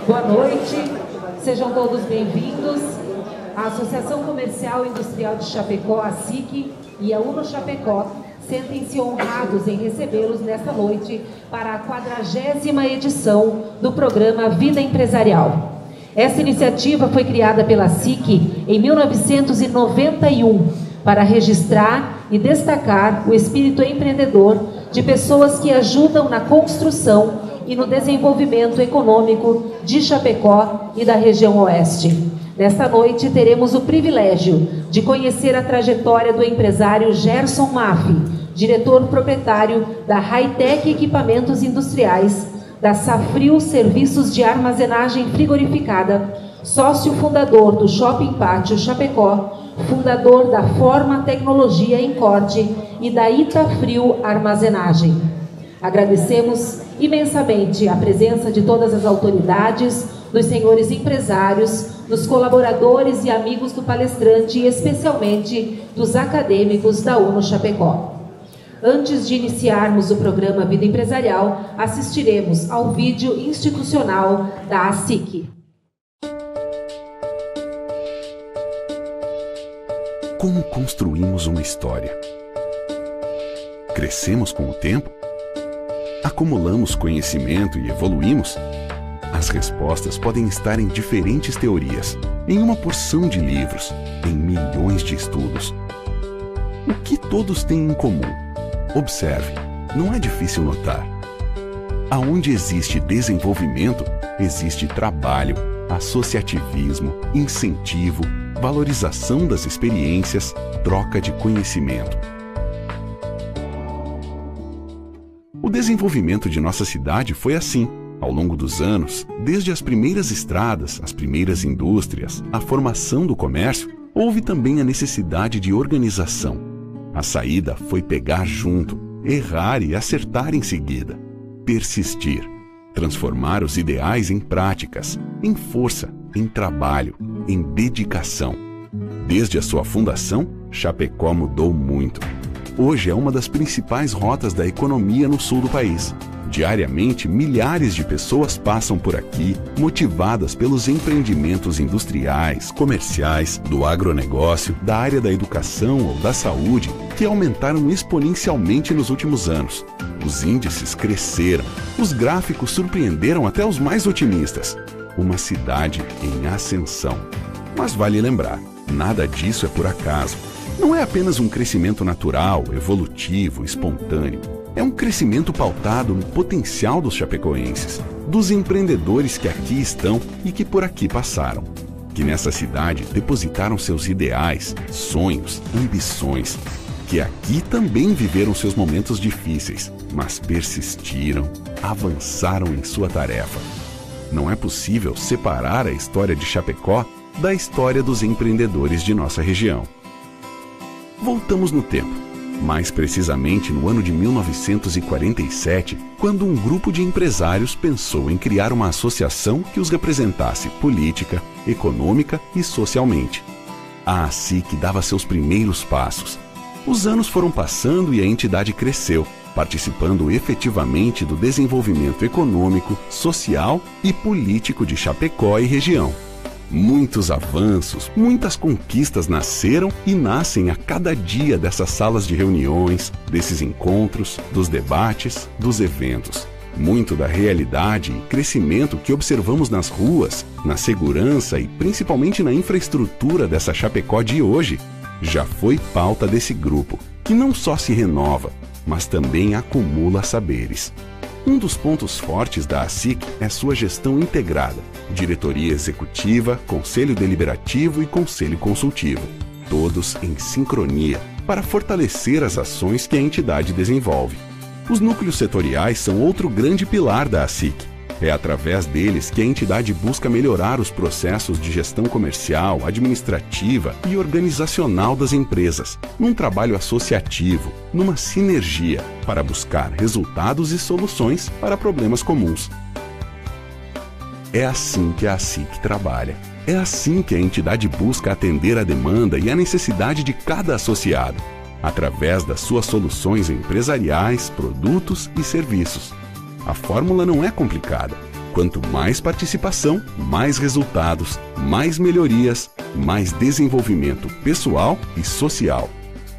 Boa noite, sejam todos bem-vindos. A Associação Comercial e Industrial de Chapecó, a SIC, e a Uno Chapecó sentem-se honrados em recebê-los nesta noite para a 40ª edição do programa Vida Empresarial. Essa iniciativa foi criada pela SIC em 1991 para registrar e destacar o espírito empreendedor de pessoas que ajudam na construção e no desenvolvimento econômico de Chapecó e da região oeste. Nesta noite teremos o privilégio de conhecer a trajetória do empresário Gerson Maffi, diretor proprietário da Hightech Equipamentos Industriais, da Safril Serviços de Armazenagem Frigorificada, sócio fundador do Shopping Pátio Chapecó, fundador da Forma Tecnologia em Corte e da Itafrio Armazenagem. Agradecemos imensamente a presença de todas as autoridades, dos senhores empresários, dos colaboradores e amigos do palestrante e especialmente dos acadêmicos da Uno Chapecó. Antes de iniciarmos o programa Vida Empresarial, assistiremos ao vídeo institucional da ASIC. Como construímos uma história? Crescemos com o tempo? Acumulamos conhecimento e evoluímos? As respostas podem estar em diferentes teorias, em uma porção de livros, em milhões de estudos. O que todos têm em comum? Observe, não é difícil notar. Aonde existe desenvolvimento, existe trabalho, associativismo, incentivo, valorização das experiências, troca de conhecimento. O desenvolvimento de nossa cidade foi assim. Ao longo dos anos, desde as primeiras estradas, as primeiras indústrias, a formação do comércio, houve também a necessidade de organização. A saída foi pegar junto, errar e acertar em seguida. Persistir. Transformar os ideais em práticas, em força, em trabalho, em dedicação. Desde a sua fundação, Chapecó mudou muito. Hoje é uma das principais rotas da economia no sul do país. Diariamente, milhares de pessoas passam por aqui, motivadas pelos empreendimentos industriais, comerciais, do agronegócio, da área da educação ou da saúde, que aumentaram exponencialmente nos últimos anos. Os índices cresceram, os gráficos surpreenderam até os mais otimistas. Uma cidade em ascensão. Mas vale lembrar, nada disso é por acaso. Não é apenas um crescimento natural, evolutivo, espontâneo. É um crescimento pautado no potencial dos chapecoenses, dos empreendedores que aqui estão e que por aqui passaram, que nessa cidade depositaram seus ideais, sonhos, ambições, que aqui também viveram seus momentos difíceis, mas persistiram, avançaram em sua tarefa. Não é possível separar a história de Chapecó da história dos empreendedores de nossa região. Voltamos no tempo. Mais precisamente no ano de 1947, quando um grupo de empresários pensou em criar uma associação que os representasse política, econômica e socialmente. A ASIC dava seus primeiros passos. Os anos foram passando e a entidade cresceu, participando efetivamente do desenvolvimento econômico, social e político de Chapecó e região. Muitos avanços, muitas conquistas nasceram e nascem a cada dia dessas salas de reuniões, desses encontros, dos debates, dos eventos. Muito da realidade e crescimento que observamos nas ruas, na segurança e principalmente na infraestrutura dessa Chapecó de hoje, já foi pauta desse grupo, que não só se renova, mas também acumula saberes. Um dos pontos fortes da ASIC é sua gestão integrada, diretoria executiva, conselho deliberativo e conselho consultivo, todos em sincronia para fortalecer as ações que a entidade desenvolve. Os núcleos setoriais são outro grande pilar da ASIC. É através deles que a entidade busca melhorar os processos de gestão comercial, administrativa e organizacional das empresas, num trabalho associativo, numa sinergia, para buscar resultados e soluções para problemas comuns. É assim que a ASIC trabalha. É assim que a entidade busca atender a demanda e a necessidade de cada associado. através das suas soluções empresariais, produtos e serviços. A fórmula não é complicada. Quanto mais participação, mais resultados, mais melhorias, mais desenvolvimento pessoal e social.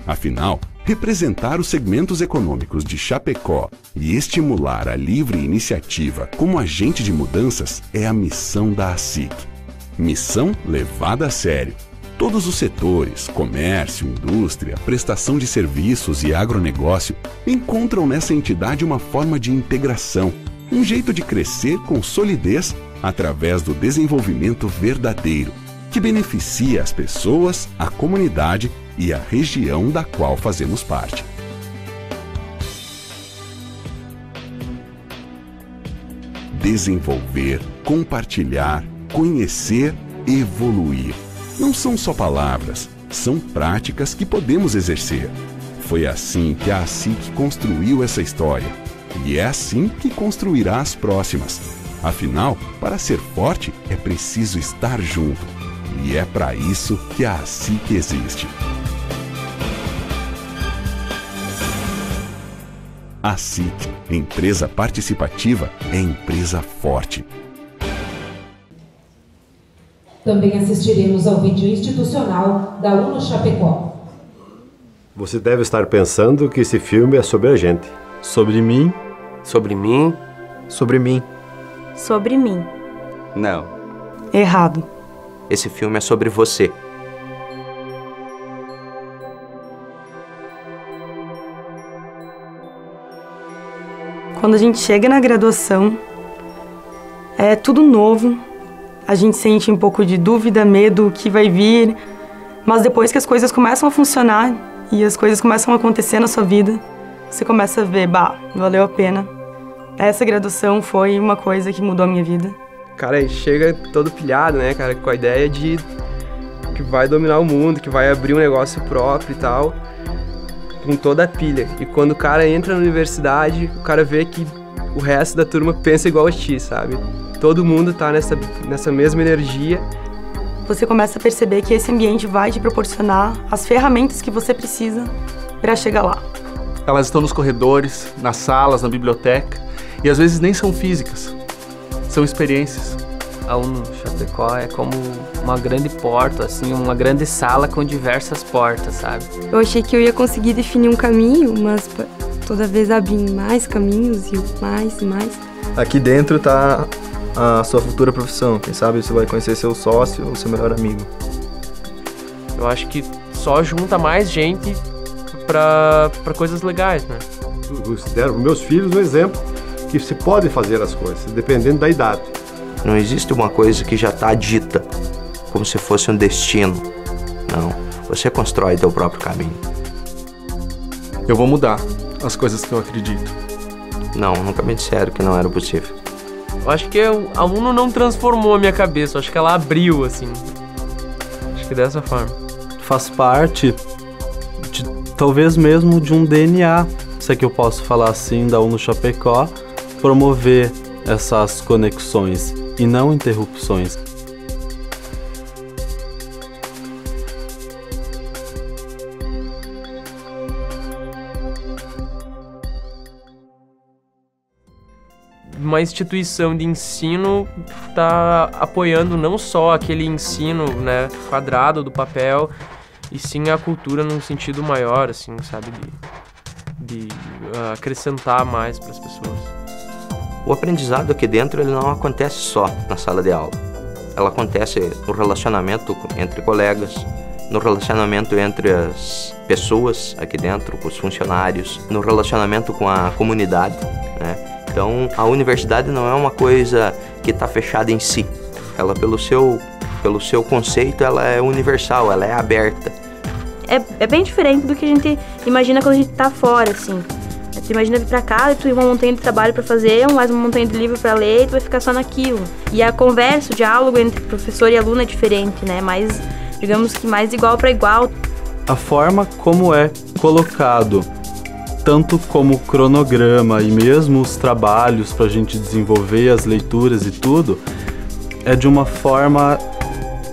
Afinal, representar os segmentos econômicos de Chapecó e estimular a livre iniciativa como agente de mudanças é a missão da ASIC. Missão levada a sério. Todos os setores, comércio, indústria, prestação de serviços e agronegócio encontram nessa entidade uma forma de integração, um jeito de crescer com solidez através do desenvolvimento verdadeiro, que beneficia as pessoas, a comunidade e a região da qual fazemos parte. Desenvolver, compartilhar, conhecer, evoluir. Não são só palavras, são práticas que podemos exercer. Foi assim que a ASIC construiu essa história. E é assim que construirá as próximas. Afinal, para ser forte, é preciso estar junto. E é para isso que a ASIC existe. ASIC, empresa participativa, é empresa forte. Também assistiremos ao vídeo institucional da UNO Chapecó. Você deve estar pensando que esse filme é sobre a gente. Sobre mim? Sobre mim? Sobre mim. Sobre mim. Não. Errado. Esse filme é sobre você. Quando a gente chega na graduação, é tudo novo. A gente sente um pouco de dúvida, medo, o que vai vir. Mas depois que as coisas começam a funcionar e as coisas começam a acontecer na sua vida, você começa a ver, valeu a pena. Essa graduação foi uma coisa que mudou a minha vida. Cara, chega todo pilhado, né, cara, com a ideia de que vai dominar o mundo, que vai abrir um negócio próprio e tal, com toda a pilha. E quando o cara entra na universidade, o cara vê que o resto da turma pensa igual a ti, sabe? Todo mundo tá nessa mesma energia. Você começa a perceber que esse ambiente vai te proporcionar as ferramentas que você precisa para chegar lá. Elas estão nos corredores, nas salas, na biblioteca, e às vezes nem são físicas, são experiências. A UNO Chapecó é como uma grande porta, assim, uma grande sala com diversas portas, sabe? Eu achei que eu ia conseguir definir um caminho, mas toda vez abrem mais caminhos e mais e mais. Aqui dentro tá a sua futura profissão. Quem sabe você vai conhecer seu sócio ou seu melhor amigo. Eu acho que só junta mais gente para coisas legais, né? Eu considero meus filhos um exemplo que se pode fazer as coisas, dependendo da idade. Não existe uma coisa que já está dita, como se fosse um destino. Não, você constrói teu próprio caminho. Eu vou mudar as coisas que eu acredito. Não, nunca me disseram que não era possível. Eu acho que a UNO não transformou a minha cabeça, eu acho que ela abriu, assim. Acho que dessa forma. Faz parte, talvez mesmo, de um DNA, se é que eu posso falar assim, da UNO Chapecó, promover essas conexões e não interrupções. Uma instituição de ensino está apoiando não só aquele ensino, né, quadrado do papel, e sim a cultura num sentido maior, assim, sabe, de acrescentar mais para as pessoas. O aprendizado aqui dentro ele não acontece só na sala de aula. Ela acontece no relacionamento entre colegas, no relacionamento entre as pessoas aqui dentro, com os funcionários, no relacionamento com a comunidade, né? Então, a universidade não é uma coisa que está fechada em si. Ela, pelo seu conceito, ela é universal, ela é aberta. É bem diferente do que a gente imagina quando a gente tá fora, assim. Você imagina vir pra casa e tu tem uma montanha de trabalho pra fazer, mais uma montanha de livro pra ler, e tu vai ficar só naquilo. E a conversa, o diálogo entre professor e aluno é diferente, né? Mais, digamos que mais igual para igual. A forma como é colocado, tanto como cronograma e mesmo os trabalhos para a gente desenvolver as leituras e tudo, é de uma forma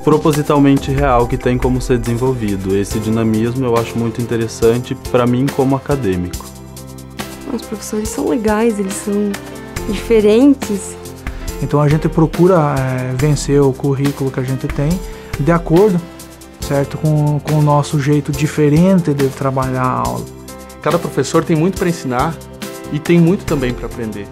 propositalmente real que tem como ser desenvolvido. Esse dinamismo eu acho muito interessante para mim como acadêmico. Os professores são legais, eles são diferentes. Então a gente procura vencer o currículo que a gente tem de acordo, certo, com o nosso jeito diferente de trabalhar a aula. Cada professor tem muito para ensinar e tem muito também para aprender.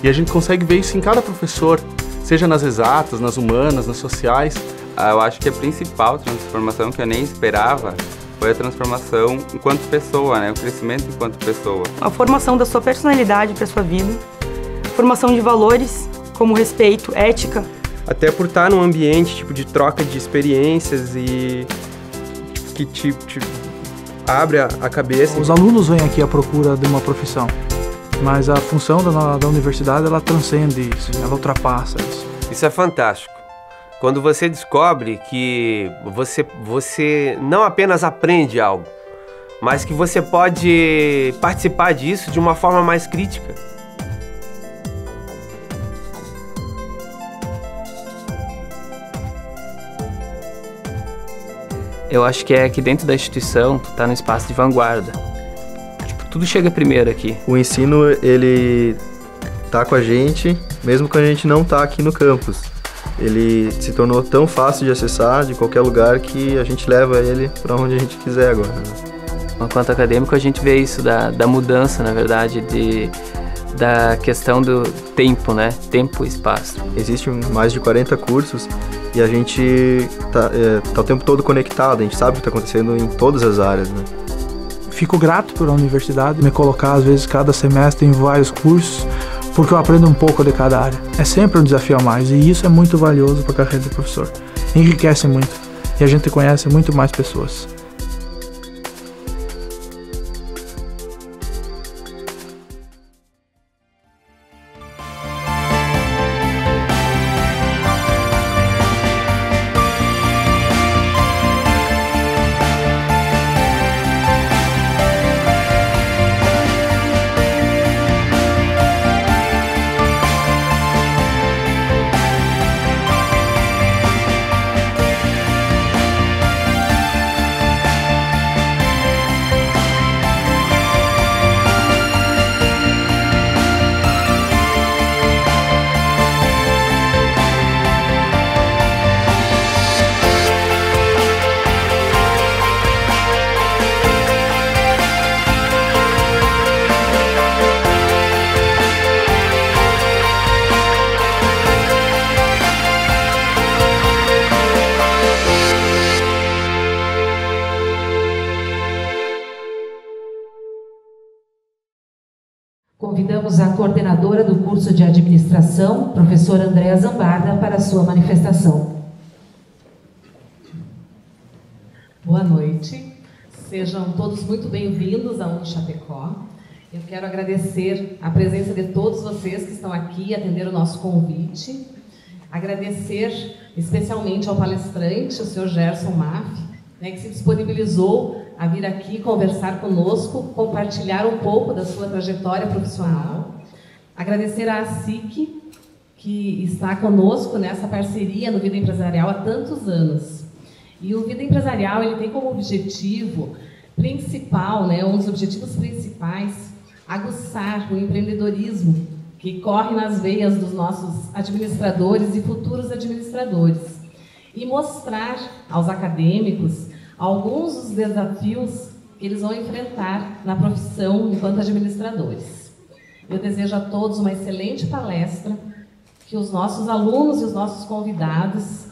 E a gente consegue ver isso em cada professor, seja nas exatas, nas humanas, nas sociais. Eu acho que a principal transformação que eu nem esperava foi a transformação enquanto pessoa, né? O crescimento enquanto pessoa. A formação da sua personalidade para sua vida, formação de valores como respeito, ética. Até por estar num ambiente tipo de troca de experiências e que te abre a cabeça. Os alunos vêm aqui à procura de uma profissão, mas a função da universidade ela transcende isso, ela ultrapassa isso. Isso é fantástico. Quando você descobre que você não apenas aprende algo, mas que você pode participar disso de uma forma mais crítica. Eu acho que é que dentro da instituição, tu tá no espaço de vanguarda. Tipo, tudo chega primeiro aqui. O ensino, ele tá com a gente, mesmo quando a gente não tá aqui no campus. Ele se tornou tão fácil de acessar de qualquer lugar que a gente leva ele para onde a gente quiser agora, né? Enquanto acadêmico, a gente vê isso da mudança, na verdade, da questão do tempo, né? Tempo e espaço. Existem mais de 40 cursos e a gente tá o tempo todo conectado, a gente sabe o que está acontecendo em todas as áreas, né? Fico grato pela universidade, me colocar às vezes cada semestre em vários cursos, porque eu aprendo um pouco de cada área. É sempre um desafio a mais e isso é muito valioso para a carreira de professor. Enriquece muito e a gente conhece muito mais pessoas. Convidamos a coordenadora do curso de administração, professora Andréa Zambarda, para a sua manifestação. Boa noite, sejam todos muito bem-vindos à UNO Chapecó. Eu quero agradecer a presença de todos vocês que estão aqui e atender o nosso convite. Agradecer especialmente ao palestrante, o senhor Gerson Maff, que se disponibilizou a vir aqui conversar conosco, compartilhar um pouco da sua trajetória profissional. Agradecer à ASIC, que está conosco nessa parceria no Vida Empresarial há tantos anos. E o Vida Empresarial ele tem como objetivo principal, um dos objetivos principais, aguçar o empreendedorismo que corre nas veias dos nossos administradores e futuros administradores e mostrar aos acadêmicos alguns dos desafios que eles vão enfrentar na profissão enquanto administradores. Eu desejo a todos uma excelente palestra, que os nossos alunos e os nossos convidados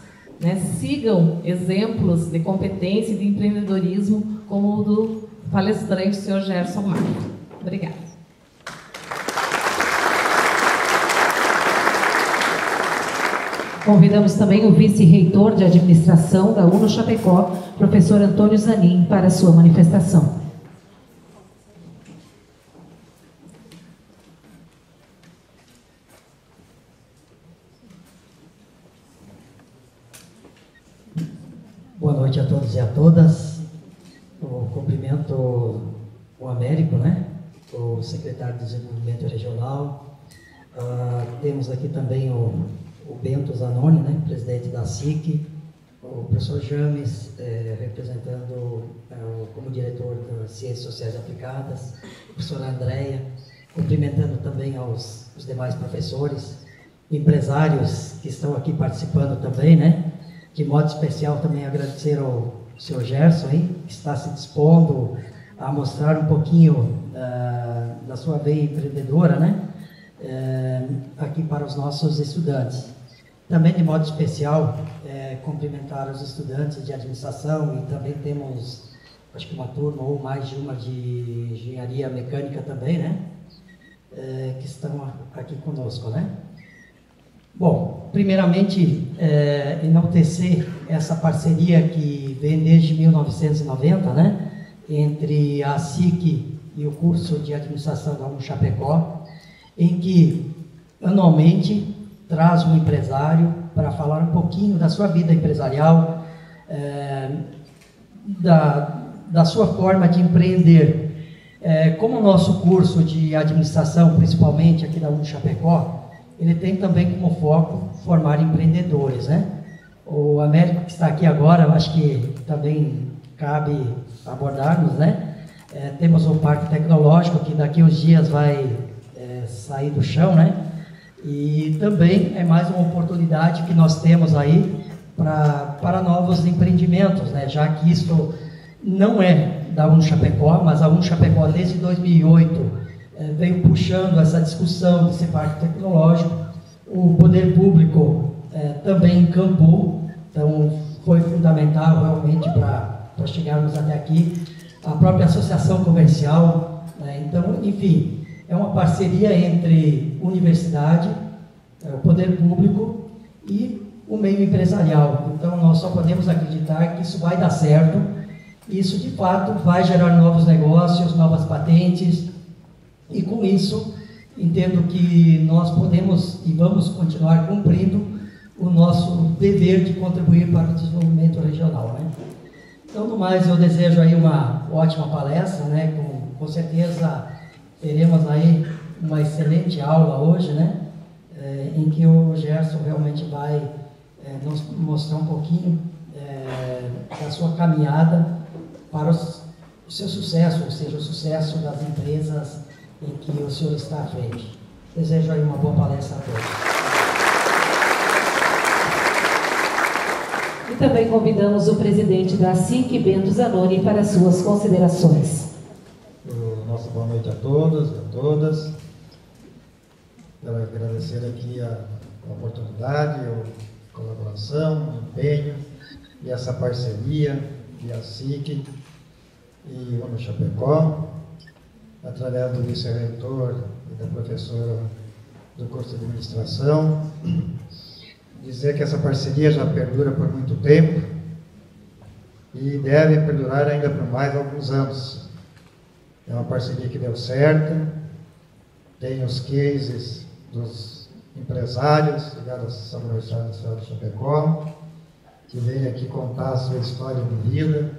sigam exemplos de competência e de empreendedorismo como o do palestrante, o senhor Gerson Maff. Obrigada. Convidamos também o vice-reitor de administração da UNO Chapecó, professor Antônio Zanin, para a sua manifestação. Boa noite a todos e a todas. Eu cumprimento o Américo, o secretário de Desenvolvimento Regional. Temos aqui também o Bento Zanoni, presidente da SIC, o o professor James, representando como diretor das Ciências Sociais Aplicadas, a professora Andréia, cumprimentando também os demais professores, empresários que estão aqui participando também, né? De modo especial também agradecer ao senhor Gerson, aí, que está se dispondo a mostrar um pouquinho da sua veia empreendedora, né? Aqui para os nossos estudantes. Também, de modo especial, cumprimentar os estudantes de administração e também temos, acho que uma turma ou mais de uma de engenharia mecânica também, né? Que estão aqui conosco, né? Bom, primeiramente, enaltecer essa parceria que vem desde 1990, né? Entre a SIC e o curso de administração da Chapecó, em que anualmente traz um empresário para falar um pouquinho da sua vida empresarial, da sua forma de empreender. Como o nosso curso de administração, principalmente aqui da Chapecó, ele tem também como foco formar empreendedores, né? O Américo, que está aqui agora, eu acho que também cabe abordarmos, né? Temos um parque tecnológico que daqui a uns dias vai sair do chão, né? E também é mais uma oportunidade que nós temos aí para novos empreendimentos, né? Já que isso não é da Chapecó, mas a Chapecó desde 2008 veio puxando essa discussão desse parque tecnológico. O poder público também encampou, então foi fundamental realmente para chegarmos até aqui. A própria associação comercial, né? Então, enfim, é uma parceria entre universidade, o poder público e o meio empresarial. Então, nós só podemos acreditar que isso vai dar certo. Isso, de fato, vai gerar novos negócios, novas patentes. E, com isso, entendo que nós podemos e vamos continuar cumprindo o nosso dever de contribuir para o desenvolvimento regional, né? Então, no mais, eu desejo aí uma ótima palestra, né? Com certeza teremos aí uma excelente aula hoje, né? Em que o Gerson realmente vai nos mostrar um pouquinho da sua caminhada para o seu sucesso, ou seja, o sucesso das empresas em que o senhor está à frente. Desejo aí uma boa palestra a todos. E também convidamos o presidente da SIC, Bento Zanoni, para suas considerações. Nossa boa noite a todos e a todas. Quero agradecer aqui a oportunidade, a colaboração, o empenho e essa parceria de a SIC e o Chapecó, através do vice-reitor e da professora do curso de administração. Dizer que essa parceria já perdura por muito tempo e deve perdurar ainda por mais alguns anos. É uma parceria que deu certo, tem os cases dos empresários ligados à Universidade Nacional de Chapecó, que vêm aqui contar a sua história de vida,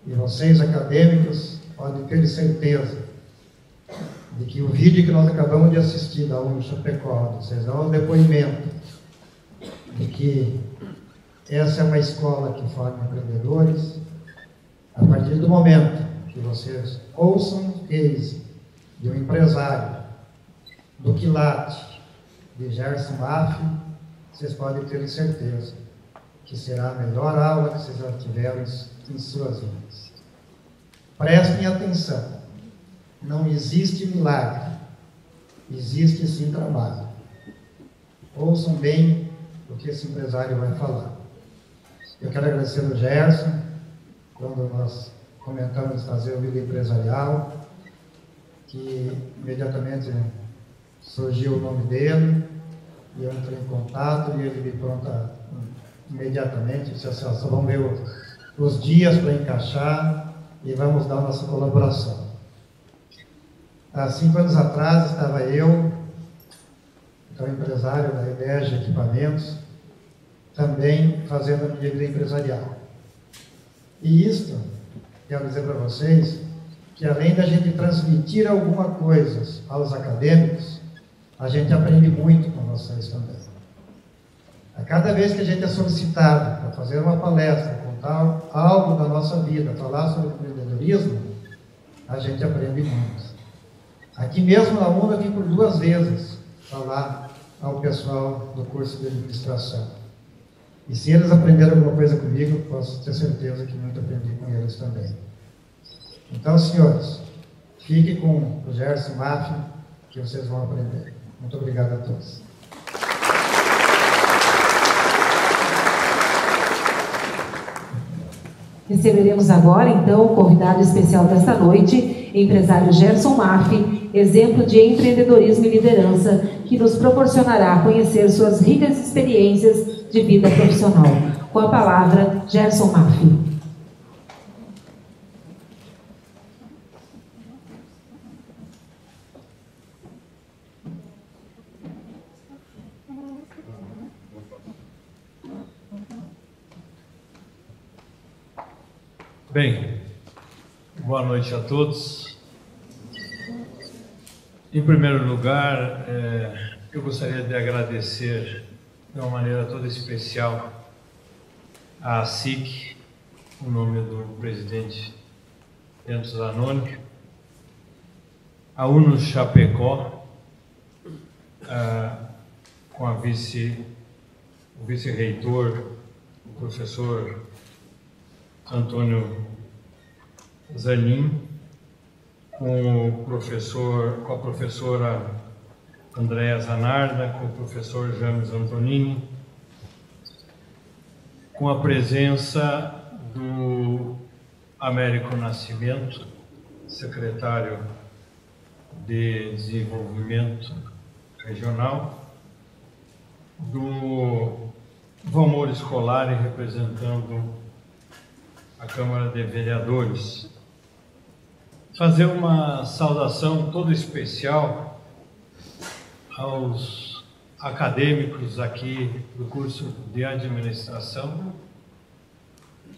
e vocês, acadêmicos, podem ter certeza de que o vídeo que nós acabamos de assistir da Chapecó, vocês dão um depoimento de que essa é uma escola que forma empreendedores. A partir do momento que vocês ouçam o case de um empresário do quilate de Gerson Maff, vocês podem ter certeza que será a melhor aula que vocês já tiveram em suas vidas. Prestem atenção, não existe milagre, existe sim trabalho. Ouçam bem o que esse empresário vai falar. Eu quero agradecer ao Gerson, quando nós comentamos fazer o vídeo empresarial, que imediatamente surgiu o nome dele, e eu entrei em contato, e ele me pronta imediatamente, disse assim, só vamos ver os dias para encaixar e vamos dar a nossa colaboração. Há 5 anos atrás estava eu, então empresário da EDEG Equipamentos, também fazendo a minha vida empresarial. E isto, quero dizer para vocês, que além da gente transmitir alguma coisa aos acadêmicos, a gente aprende muito com vocês também. A cada vez que a gente é solicitado para fazer uma palestra, contar algo da nossa vida, falar sobre empreendedorismo, a gente aprende muito. Aqui mesmo na UNA eu vim por 2 vezes falar ao pessoal do curso de administração. E se eles aprenderam alguma coisa comigo, posso ter certeza que muito aprendi com eles também. Então, senhores, fiquem com o Gerson Maffei, que vocês vão aprender. Muito obrigado a todos. Receberemos agora, então, o convidado especial desta noite, empresário Gerson Maffei, exemplo de empreendedorismo e liderança, que nos proporcionará conhecer suas ricas experiências de vida profissional. Com a palavra, Gerson Maffei. Bem, boa noite a todos. Em primeiro lugar, eu gostaria de agradecer de uma maneira toda especial à SIC, em nome do presidente Bento Zanoni, a UNO Chapecó, com o vice-reitor, o professor Antônio Zanin, com a professora Andréa Zanarda, com o professor James Antonini, com a presença do Américo Nascimento, secretário de Desenvolvimento Regional, do Valmor Scolari, representando a Câmara de Vereadores. Fazer uma saudação toda especial aos acadêmicos aqui do curso de administração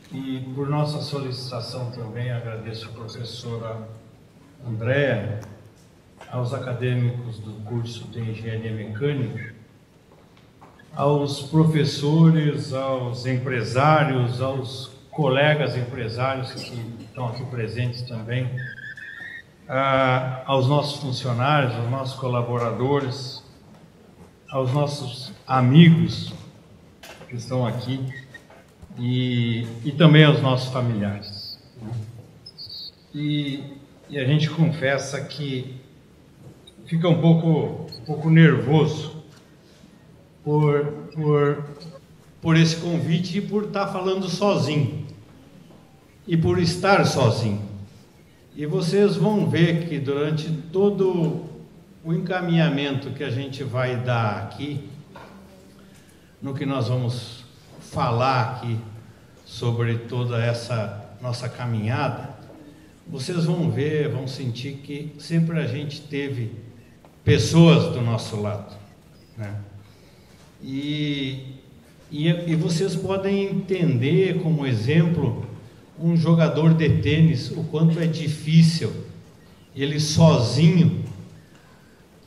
e, por nossa solicitação também, agradeço a professora Andréa, aos acadêmicos do curso de Engenharia Mecânica, aos professores, aos empresários, aos colegas empresários que estão aqui presentes também, aos nossos funcionários, aos nossos colaboradores, aos nossos amigos que estão aqui e também aos nossos familiares. E a gente confessa que fica um pouco nervoso por esse convite e por estar falando sozinho e por estar sozinho. E vocês vão ver que durante todo o encaminhamento que a gente vai dar aqui, no que nós vamos falar aqui sobre toda essa nossa caminhada, vocês vão ver, vão sentir que sempre a gente teve pessoas do nosso lado, né? E vocês podem entender como exemplo um jogador de tênis, o quanto é difícil ele sozinho,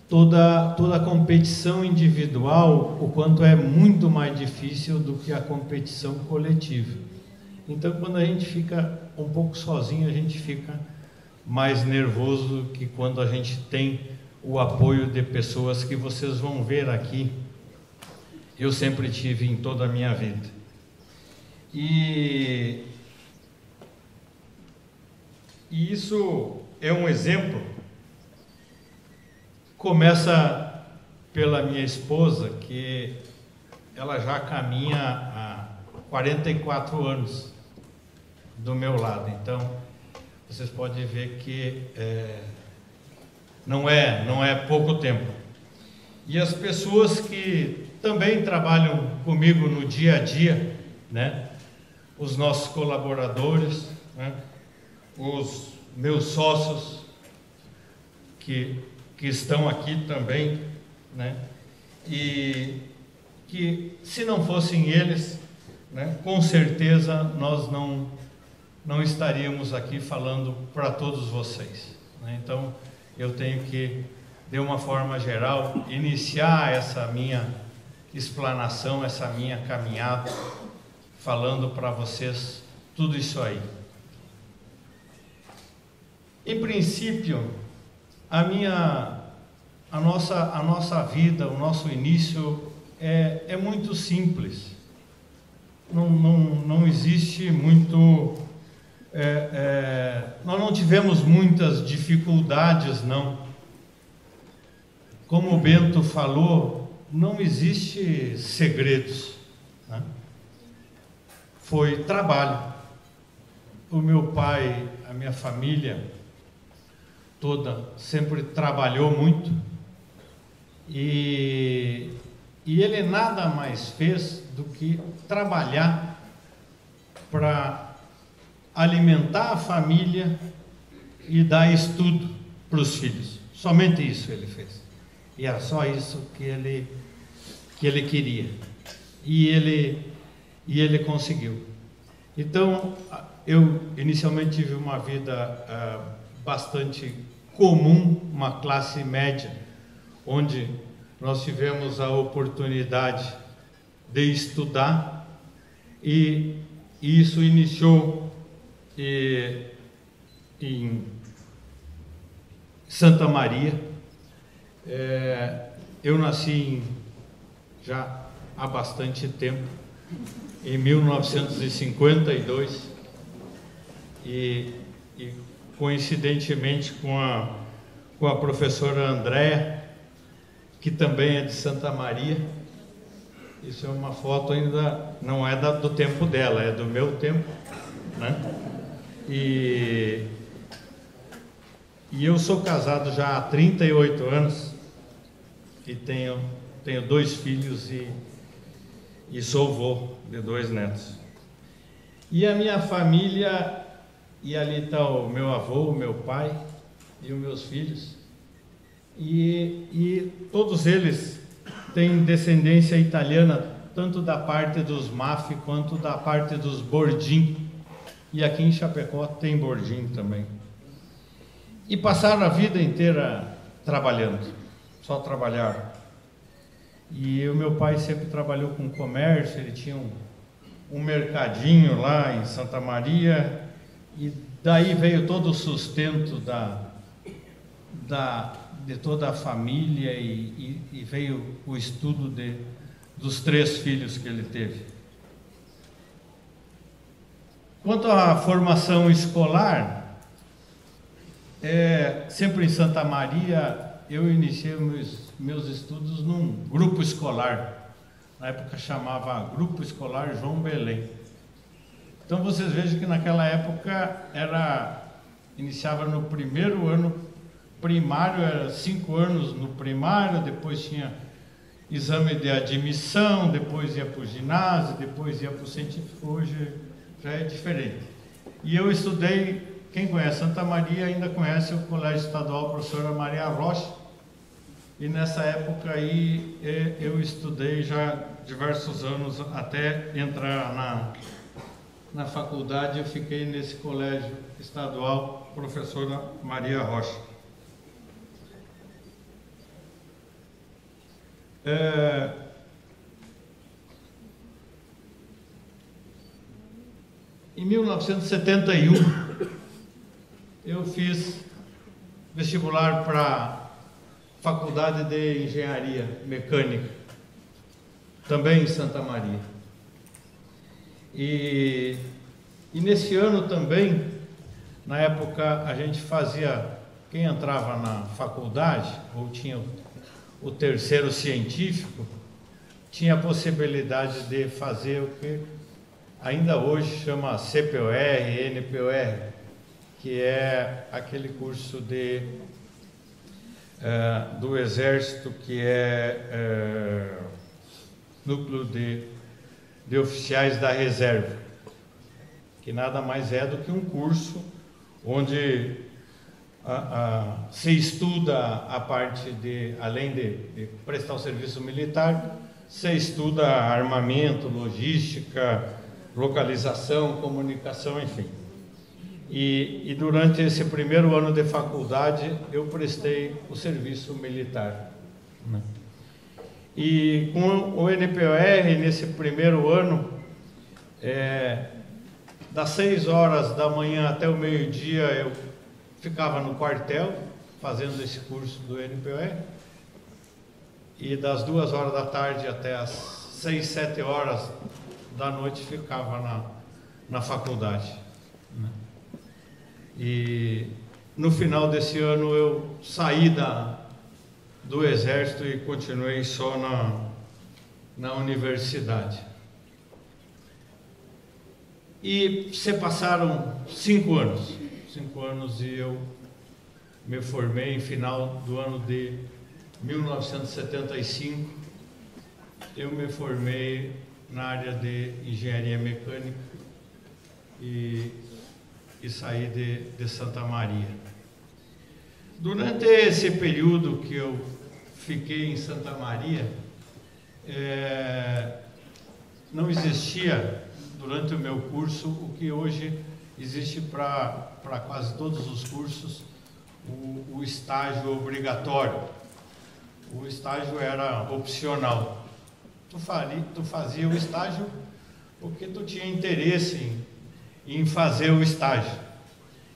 toda a competição individual, o quanto é muito mais difícil do que a competição coletiva. Então, quando a gente fica um pouco sozinho, a gente fica mais nervoso do que quando a gente tem o apoio de pessoas que vocês vão ver aqui. Eu sempre tive em toda a minha vida. E isso é um exemplo. Começa pela minha esposa, que ela já caminha há 44 anos do meu lado. Então, vocês podem ver que não é pouco tempo. E as pessoas que também trabalham comigo no dia a dia, né? Os nossos colaboradores, né? Os meus sócios que estão aqui também, né? E que, se não fossem eles, né, com certeza nós não estaríamos aqui falando para todos vocês, né? Então, eu tenho que, de uma forma geral, iniciar essa minha explanação, essa minha caminhada, falando para vocês tudo isso aí. Em princípio, a nossa vida, o nosso início é muito simples. Não existe muito... nós não tivemos muitas dificuldades, não. Como o Bento falou, não existe segredos, né? Foi trabalho. O meu pai, a minha família toda sempre trabalhou muito e ele nada mais fez do que trabalhar para alimentar a família e dar estudo para os filhos. Somente isso ele fez. E era só isso que ele queria. E ele conseguiu. Então, eu inicialmente tive uma vida bastante comum, uma classe média, onde nós tivemos a oportunidade de estudar, e isso iniciou em Santa Maria. Eu nasci já há bastante tempo, em 1952, e coincidentemente com a professora Andréa, que também é de Santa Maria. Isso é uma foto ainda, não é do tempo dela, é do meu tempo, né? E eu sou casado já há 38 anos e tenho 2 filhos e sou avô de 2 netos. E a minha família, e ali está o meu avô, o meu pai e os meus filhos, e todos eles têm descendência italiana, tanto da parte dos Maffi quanto da parte dos Bordim, e aqui em Chapecó tem Bordim também. E passaram a vida inteira trabalhando, só trabalharam. E o meu pai sempre trabalhou com comércio, ele tinha um mercadinho lá em Santa Maria, e daí veio todo o sustento de toda a família, e veio o estudo dos 3 filhos que ele teve. Quanto à formação escolar, sempre em Santa Maria, eu iniciei meus estudos num grupo escolar. Na época chamava Grupo Escolar João Belém. Então vocês vejam que naquela época iniciava no primeiro ano primário, era 5 anos no primário, depois tinha exame de admissão, depois ia para o ginásio, depois ia para o científico. Hoje já é diferente. E eu estudei, quem conhece Santa Maria ainda conhece o Colégio Estadual Professora Maria Rocha, e nessa época aí eu estudei já diversos anos até entrar na faculdade. Eu fiquei nesse Colégio Estadual Professora Maria Rocha. Em 1971, eu fiz vestibular para Faculdade de Engenharia Mecânica, também em Santa Maria. E nesse ano também, na época, a gente fazia, quem entrava na faculdade, ou tinha o terceiro científico, tinha a possibilidade de fazer o que ainda hoje chama CPOR, NPOR, que é aquele curso do Exército, que é núcleo de oficiais da reserva, que nada mais é do que um curso onde se estuda a parte além de prestar o serviço militar, se estuda armamento, logística, localização, comunicação, enfim. E durante esse primeiro ano de faculdade eu prestei o serviço militar, né? E com o NPOR, nesse primeiro ano, das 6 horas da manhã até o meio-dia, eu ficava no quartel, fazendo esse curso do NPOR. E das 2 horas da tarde até as 6, 7 horas da noite, ficava na faculdade, né? E no final desse ano eu saí do Exército e continuei só na universidade. E se passaram 5 anos. 5 anos e eu me formei em final do ano de 1975. Eu me formei na área de engenharia mecânica e saí de Santa Maria. Durante esse período que eu fiquei em Santa Maria, não existia, durante o meu curso, o que hoje existe para quase todos os cursos, o estágio obrigatório. O estágio era opcional. Tu fazia o estágio porque tu tinha interesse em fazer o estágio.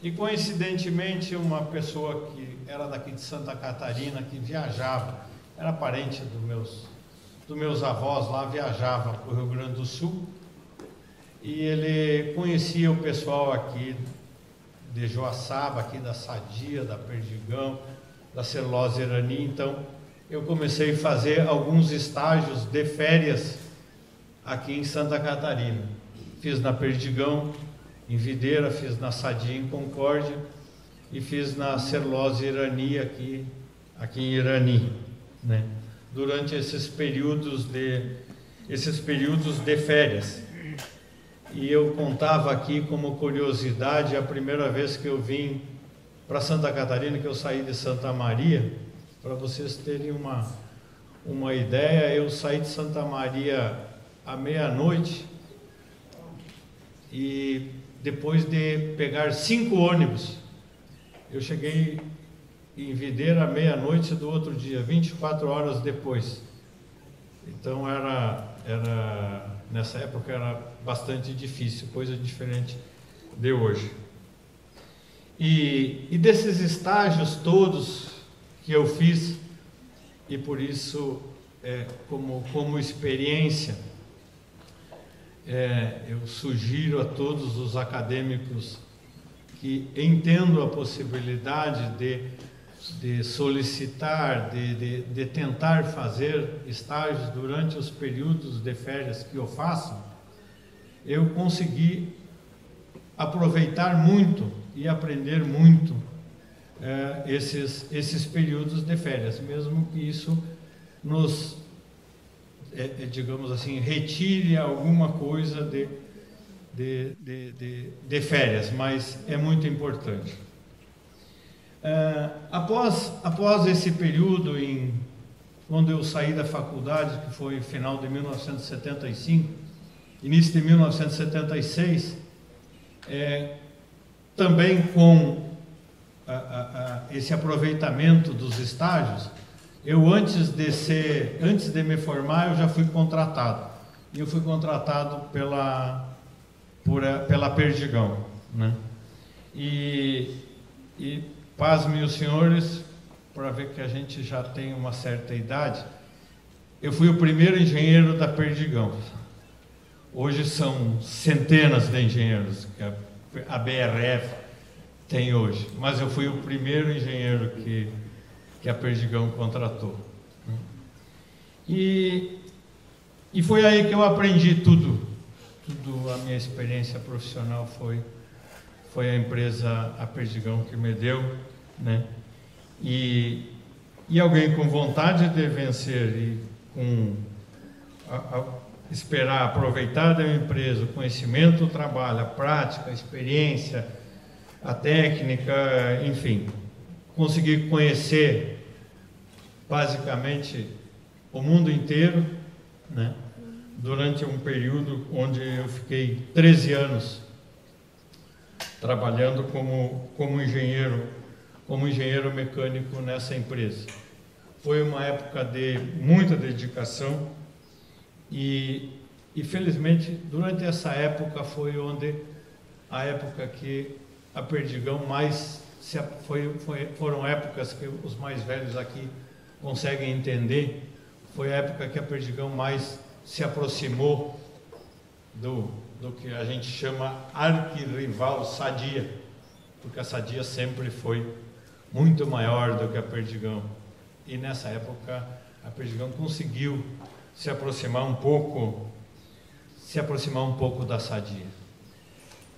E coincidentemente uma pessoa que era daqui de Santa Catarina, que viajava, era parente dos meus avós lá, viajava para o Rio Grande do Sul, e ele conhecia o pessoal aqui de Joaçaba, aqui da Sadia, da Perdigão, da Celulose Irani. Então eu comecei a fazer alguns estágios de férias aqui em Santa Catarina. Fiz na Perdigão, em Videira, fiz na Sadia, em Concórdia, e fiz na Celulose Irani, aqui em Irani, né? Durante esses períodos de férias. E eu contava aqui como curiosidade, a primeira vez que eu vim para Santa Catarina, que eu saí de Santa Maria, para vocês terem uma ideia, eu saí de Santa Maria à meia-noite, e depois de pegar 5 ônibus, eu cheguei em Videira à meia-noite do outro dia, 24 horas depois. Então nessa época era bastante difícil, coisa diferente de hoje. E desses estágios todos que eu fiz, e por isso, como experiência, eu sugiro a todos os acadêmicos que entendam a possibilidade de solicitar, de tentar fazer estágios durante os períodos de férias que eu faço, eu consegui aproveitar muito e aprender muito esses períodos de férias, mesmo que isso nos, digamos assim, retire alguma coisa de férias, mas é muito importante. Após esse período, quando eu saí da faculdade, que foi final de 1975, início de 1976, também com esse aproveitamento dos estágios, eu antes de me formar, eu já fui contratado. E eu fui contratado pela Perdigão, né? E pasmem os senhores, para ver que a gente já tem uma certa idade, eu fui o primeiro engenheiro da Perdigão. Hoje são centenas de engenheiros que a BRF tem hoje, mas eu fui o primeiro engenheiro que a Perdigão contratou. E foi aí que eu aprendi tudo. A minha experiência profissional foi a empresa, a Perdigão, que me deu, né? E alguém com vontade de vencer e com esperar aproveitar da empresa o conhecimento do trabalho, a prática, a experiência, a técnica, enfim, conseguir conhecer basicamente o mundo inteiro, né? Durante um período onde eu fiquei 13 anos trabalhando como engenheiro mecânico nessa empresa. foi uma época de muita dedicação e felizmente durante essa época foi a época que a Perdigão mais foram épocas que os mais velhos aqui conseguem entender. Foi a época que a Perdigão mais se aproximou do que a gente chama arquirrival Sadia, porque a Sadia sempre foi muito maior do que a Perdigão. E nessa época a Perdigão conseguiu se aproximar um pouco da Sadia.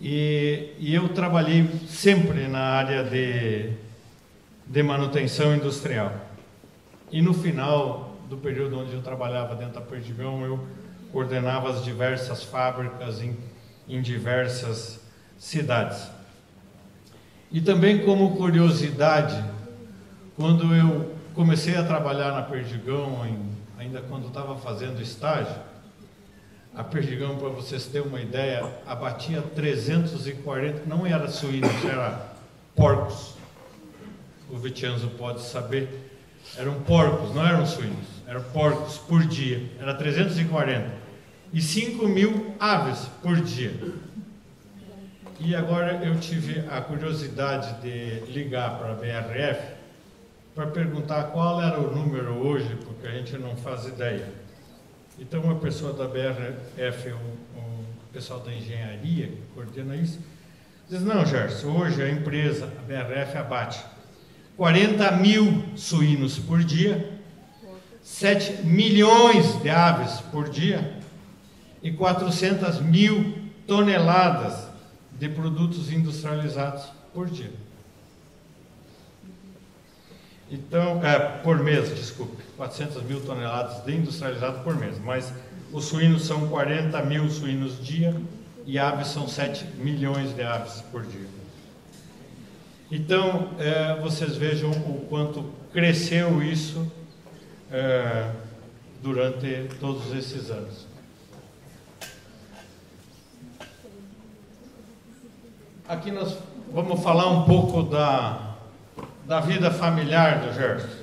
E eu trabalhei sempre na área de manutenção industrial. E no final do período onde eu trabalhava dentro da Perdigão, eu coordenava as diversas fábricas em diversas cidades. E também como curiosidade, quando eu comecei a trabalhar na Perdigão, ainda quando estava fazendo estágio, a Perdigão, para vocês terem uma ideia, abatia 340, não era suínos, era porcos. O Vitianzo pode saber, eram porcos, não eram suínos, eram porcos por dia, era 340. E 5.000 aves por dia. E agora eu tive a curiosidade de ligar para a BRF para perguntar qual era o número hoje, porque a gente não faz ideia. Então uma pessoa da BRF, o pessoal da engenharia que coordena isso, diz, não, Gerson, hoje a empresa, a BRF abate 40.000 suínos por dia, 7 milhões de aves por dia e 400.000 toneladas de produtos industrializados por dia. Então, por mês, desculpe, 400.000 toneladas de industrializado por mês, mas os suínos são 40.000 suínos dia e aves são 7 milhões de aves por dia. Então, vocês vejam o quanto cresceu isso durante todos esses anos. Aqui nós vamos falar um pouco da vida familiar do Gerson.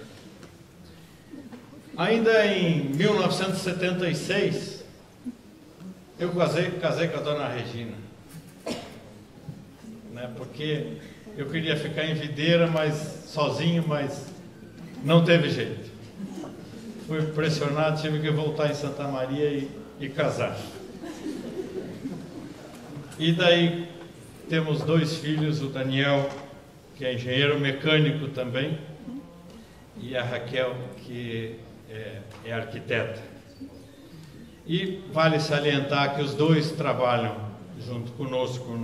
Ainda em 1976, eu casei com a dona Regina, né, porque eu queria ficar em Videira, sozinho, mas não teve jeito. Fui pressionado, tive que voltar em Santa Maria e casar. E daí temos 2 filhos, o Daniel, que é engenheiro mecânico também, e a Raquel, que é arquiteta. E vale salientar que os 2 trabalham junto conosco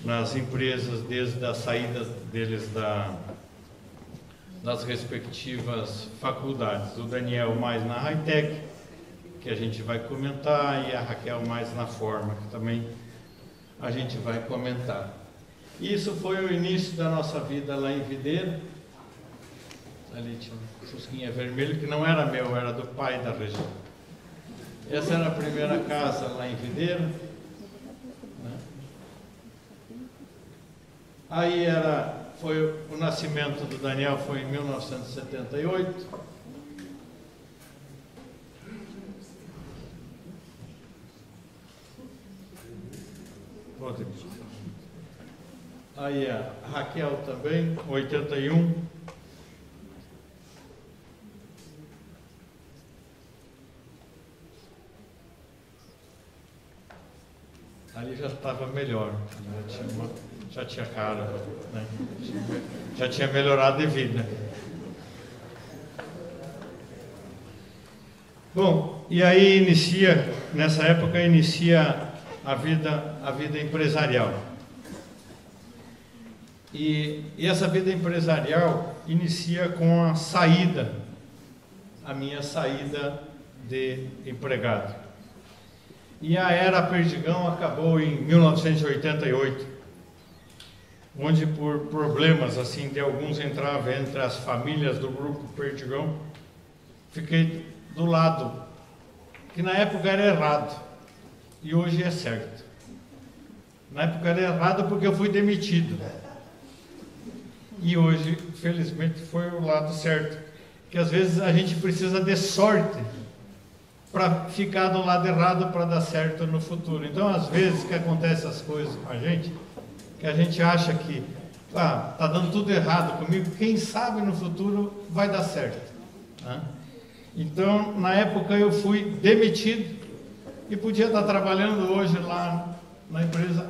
nas empresas, desde a saída deles das respectivas faculdades. O Daniel mais na Hightech, que a gente vai comentar, e a Raquel mais na Forma, que também a gente vai comentar. Isso foi o início da nossa vida lá em Videira. Ali tinha um fusquinha vermelho, que não era meu, era do pai da Regina. Essa era a primeira casa lá em Videira, né? Aí foi o nascimento do Daniel, foi em 1978. Aí a Raquel também, 81. Ali já estava melhor, já tinha cara, né? Já tinha melhorado de vida. Bom, e aí nessa época inicia a vida empresarial. E essa vida empresarial inicia com a minha saída de empregado. E a era Perdigão acabou em 1988, onde por problemas assim de alguns entravam entre as famílias do grupo Perdigão, fiquei do lado, que na época era errado, e hoje é certo. Na época era errado porque eu fui demitido. E hoje, felizmente, foi o lado certo. que às vezes a gente precisa de sorte para ficar do lado errado para dar certo no futuro. Então, às vezes que acontecem as coisas com a gente, que a gente acha que tá dando tudo errado comigo, quem sabe no futuro vai dar certo, né? Então, na época eu fui demitido e podia estar trabalhando hoje lá na empresa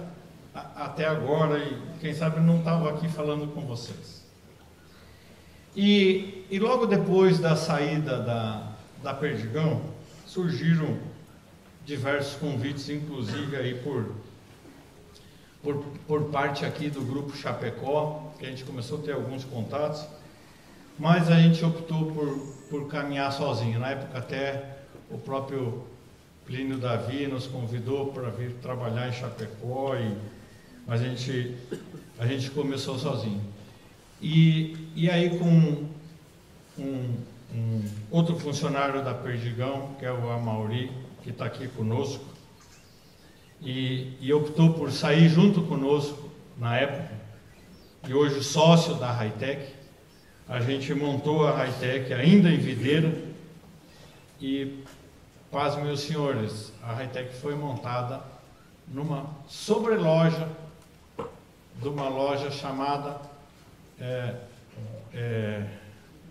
até agora e quem sabe não estava aqui falando com vocês. E logo depois da saída da Perdigão, surgiram diversos convites, inclusive aí por parte aqui do Grupo Chapecó, que a gente começou a ter alguns contatos, mas a gente optou por caminhar sozinho. Na época até o próprio Plínio Davi nos convidou para vir trabalhar em Chapecó, mas a gente começou sozinho. E aí com um outro funcionário da Perdigão, que é o Amauri, que está aqui conosco, e optou por sair junto conosco na época, e hoje sócio da Hi-Tech. A gente montou a Hi-Tech ainda em Videira, e, pasmem os senhores, a Hi-Tech foi montada numa sobreloja de uma loja chamada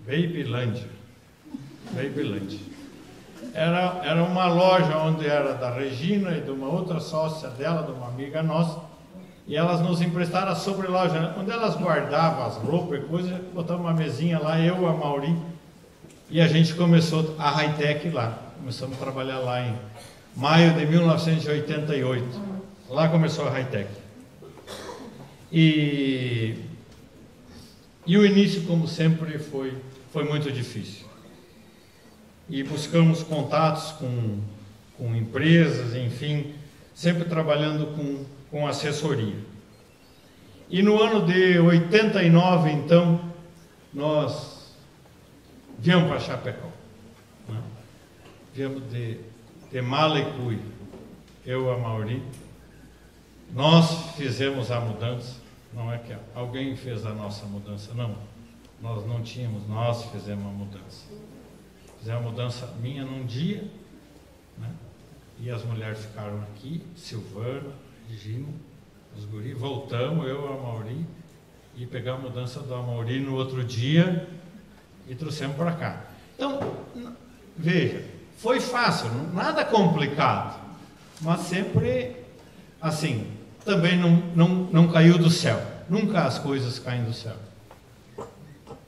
Babyland. Era uma loja onde era da Regina e de uma outra sócia dela, de uma amiga nossa, e elas nos emprestaram a sobreloja, onde elas guardavam as roupas e coisas, botamos uma mesinha lá, eu, a Mauri, e a gente começou a Hi-Tech lá. Começamos a trabalhar lá em maio de 1988. Lá começou a Hi-Tech. E o início, como sempre, foi muito difícil. E buscamos contatos com empresas, enfim, sempre trabalhando com assessoria. E no ano de 89, então, nós viemos para Chapecó, né? Viemos de Malecuy, eu e a Mauri. Nós fizemos a mudança, não é que alguém fez a nossa mudança, não. Nós não tínhamos, nós fizemos a mudança. Fizemos a mudança minha num dia, né? E as mulheres ficaram aqui, Silvana, Gina, os guris, voltamos, eu e a Mauri, e pegamos a mudança do Amauri no outro dia e trouxemos para cá. Então, veja, foi fácil, nada complicado, mas sempre assim, também não caiu do céu, nunca as coisas caem do céu.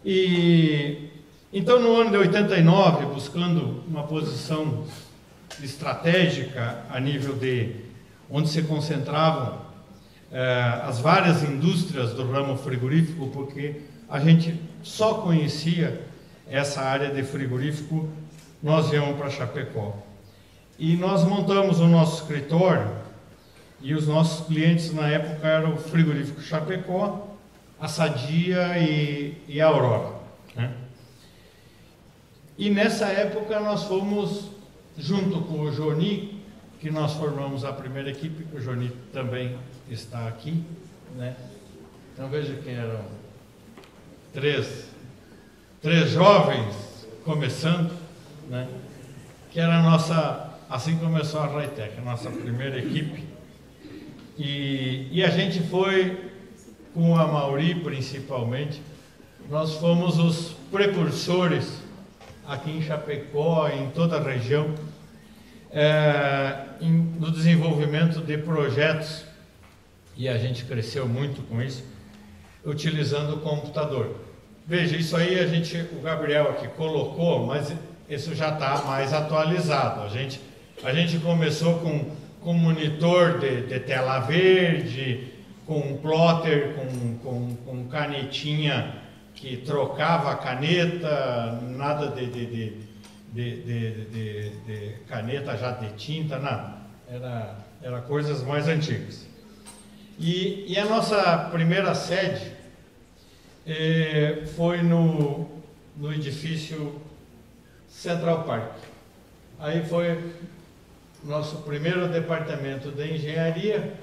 E então, no ano de 89, buscando uma posição estratégica a nível de onde se concentravam as várias indústrias do ramo frigorífico, porque a gente só conhecia essa área de frigorífico, nós viemos para Chapecó. E nós montamos o nosso escritório, e os nossos clientes na época eram o Frigorífico Chapecó, a Sadia e a Aurora, né? E nessa época nós fomos, junto com o Joni, que nós formamos a primeira equipe, que o Joni também está aqui, né? Então veja quem eram três jovens começando, né? Que era a nossa, assim começou a Hi-Tech, a nossa primeira equipe. E a gente foi, com a Mauri principalmente, nós fomos os precursores aqui em Chapecó, em toda a região, no desenvolvimento de projetos, e a gente cresceu muito com isso, utilizando o computador. Veja, isso aí o Gabriel aqui colocou, mas isso já está mais atualizado. A gente começou com monitor de tela verde, com plotter, com canetinha que trocava a caneta, nada de caneta já de tinta, nada. Era coisas mais antigas. E a nossa primeira sede foi no edifício Central Park. Aí foi nosso primeiro departamento de engenharia,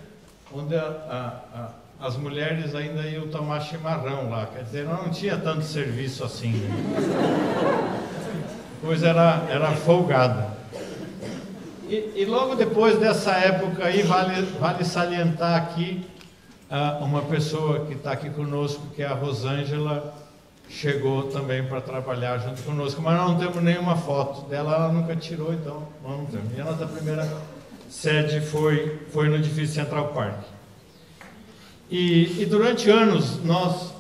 onde a as mulheres ainda iam tomar chimarrão lá, quer dizer, não tinha tanto serviço assim, né? Pois era folgada. E logo depois dessa época aí, vale salientar aqui uma pessoa que está aqui conosco, que é a Rosângela, chegou também para trabalhar junto conosco, mas não temos nenhuma foto dela, ela nunca tirou, então não temos. E a nossa primeira sede foi no edifício Central Park. E durante anos nós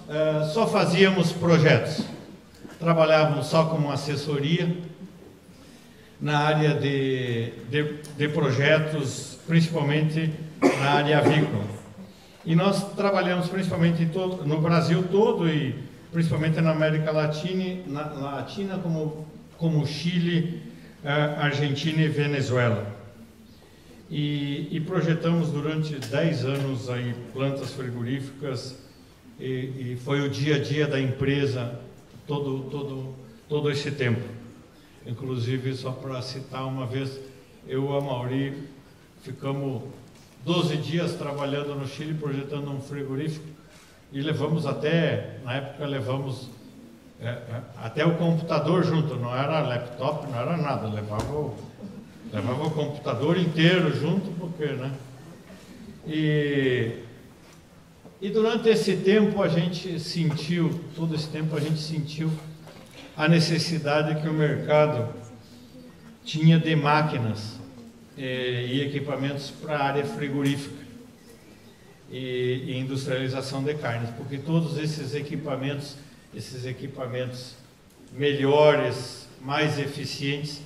só fazíamos projetos, trabalhávamos só como assessoria na área de projetos, principalmente na área avícola. E nós trabalhamos principalmente no Brasil todo e principalmente na América Latina como Chile, Argentina e Venezuela. E projetamos durante 10 anos aí plantas frigoríficas e foi o dia a dia da empresa todo esse tempo. Inclusive, só para citar uma vez, eu e a Mauri ficamos 12 dias trabalhando no Chile projetando um frigorífico e levamos na época levamos até o computador junto, não era laptop, não era nada, levava o computador inteiro junto, porque, né? E durante esse tempo todo esse tempo a gente sentiu a necessidade que o mercado tinha de máquinas e equipamentos para a área frigorífica e industrialização de carnes, porque todos esses equipamentos melhores, mais eficientes,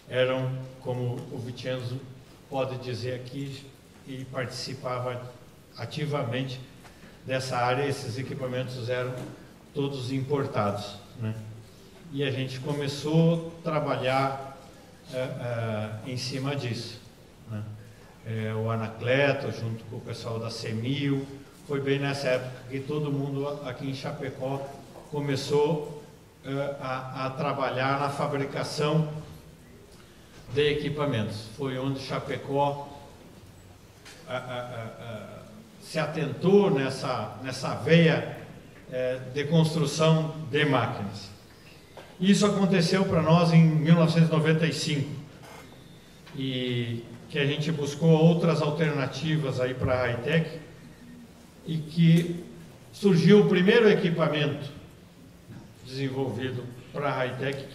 eram, como o Vicenzo pode dizer aqui, e participava ativamente dessa área. Esses equipamentos eram todos importados, né? E a gente começou a trabalhar em cima disso, né? O Anacleto, junto com o pessoal da CEMIL, foi bem nessa época que todo mundo aqui em Chapecó começou a trabalhar na fabricação de equipamentos. Foi onde Chapecó se atentou nessa veia de construção de máquinas. Isso aconteceu para nós em 1995 e que a gente buscou outras alternativas aí para a Hi-Tech e que surgiu o primeiro equipamento desenvolvido para a Hi-Tech,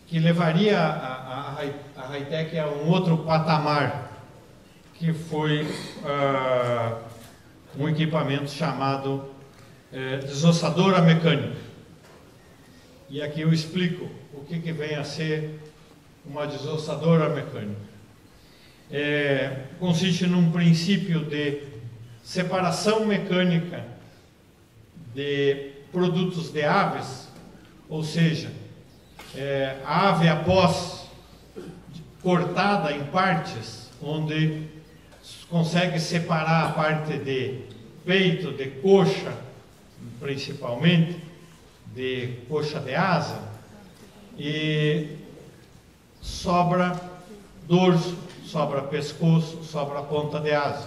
que levaria a Hi-Tech a um outro patamar, que foi um equipamento chamado desossadora mecânica. E aqui eu explico o que vem a ser uma desossadora mecânica. Consiste num princípio de separação mecânica de produtos de aves, ou seja, a ave após cortada em partes, onde consegue separar a parte de peito, de coxa, principalmente, de coxa de asa, e sobra dorso, sobra pescoço, sobra ponta de asa.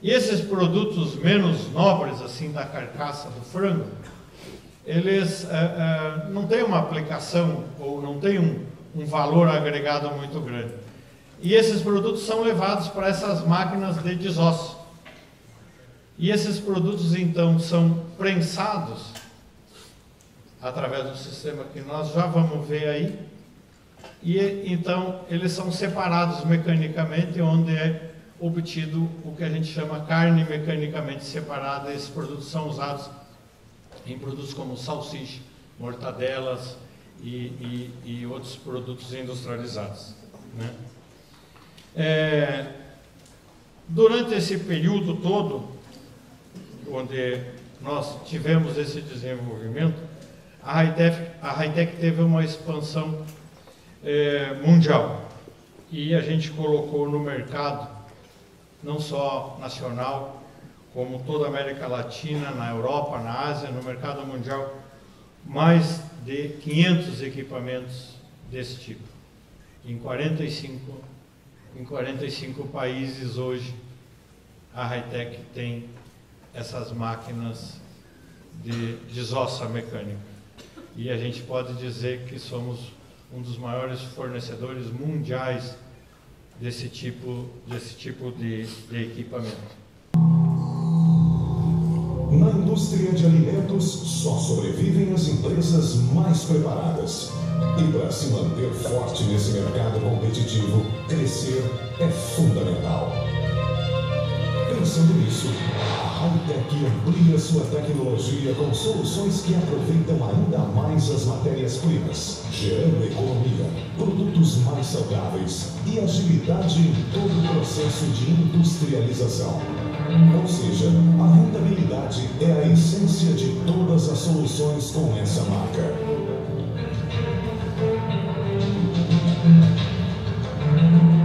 E esses produtos menos nobres, assim, da carcaça do frango, eles não têm uma aplicação ou não têm um valor agregado muito grande. E esses produtos são levados para essas máquinas de desosso. E esses produtos, então, são prensados através do sistema que nós já vamos ver aí. E, então, eles são separados mecanicamente, onde é obtido o que a gente chama carne mecanicamente separada. Esses produtos são usados em produtos como salsicha, mortadelas e outros produtos industrializados, né? Durante esse período todo, onde nós tivemos esse desenvolvimento, a Hi-Tech teve uma expansão mundial, e a gente colocou no mercado, não só nacional, como toda a América Latina, na Europa, na Ásia, no mercado mundial, mais de 500 equipamentos desse tipo, em 45 países hoje. a Hi-Tech tem essas máquinas de desossa mecânica. E a gente pode dizer que somos um dos maiores fornecedores mundiais desse tipo de equipamento. Na indústria de alimentos, só sobrevivem as empresas mais preparadas. E para se manter forte nesse mercado competitivo, crescer é fundamental. Pensando nisso, a Hi-Tech amplia sua tecnologia com soluções que aproveitam ainda mais as matérias-primas, gerando economia, produtos mais saudáveis e agilidade em todo o processo de industrialização. Ou seja, a rentabilidade é a essência de todas as soluções com essa marca.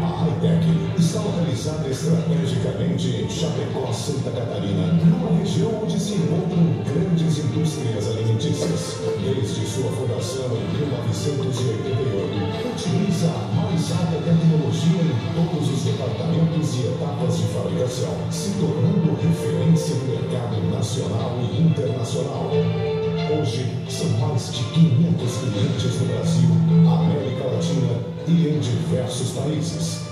A Hi-Tech está localizada estrategicamente em Chapecó, Santa Catarina, numa região onde se encontram grandes indústrias alimentícias. Desde sua fundação em 1988, utiliza a mais alta tecnologia em todos os departamentos e etapas de fabricação, se tornando referência no mercado nacional e internacional. Hoje, são mais de 500 clientes no Brasil, América Latina e em diversos países.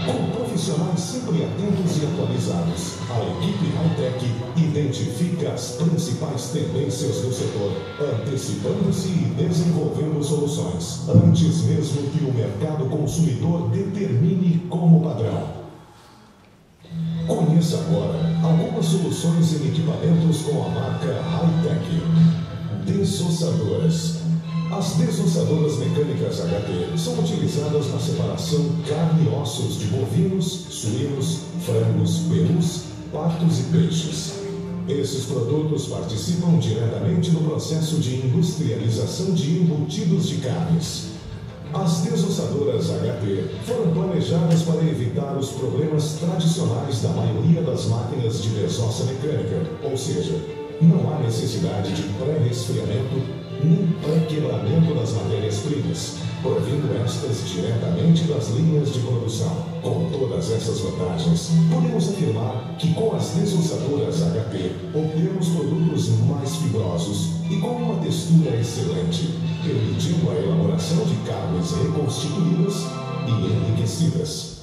Com profissionais sempre atentos e atualizados, a equipe Hi-Tech identifica as principais tendências do setor, antecipando-se e desenvolvendo soluções, antes mesmo que o mercado consumidor determine como padrão. Conheça agora algumas soluções em equipamentos com a marca Hi-Tech. Desossadoras. As desossadoras mecânicas HT são utilizadas na separação carne e ossos de bovinos, suínos, frangos, perus, patos e peixes. Esses produtos participam diretamente no processo de industrialização de embutidos de carnes. As desossadoras HT foram planejadas para evitar os problemas tradicionais da maioria das máquinas de desossa mecânica, ou seja, não há necessidade de pré-resfriamento nem pré-quebramento das matérias-primas, provindo estas diretamente das linhas de produção. Com todas essas vantagens, podemos afirmar que com as desossadoras HP obtemos produtos mais fibrosos e com uma textura excelente, permitindo a elaboração de carnes reconstituídas e enriquecidas.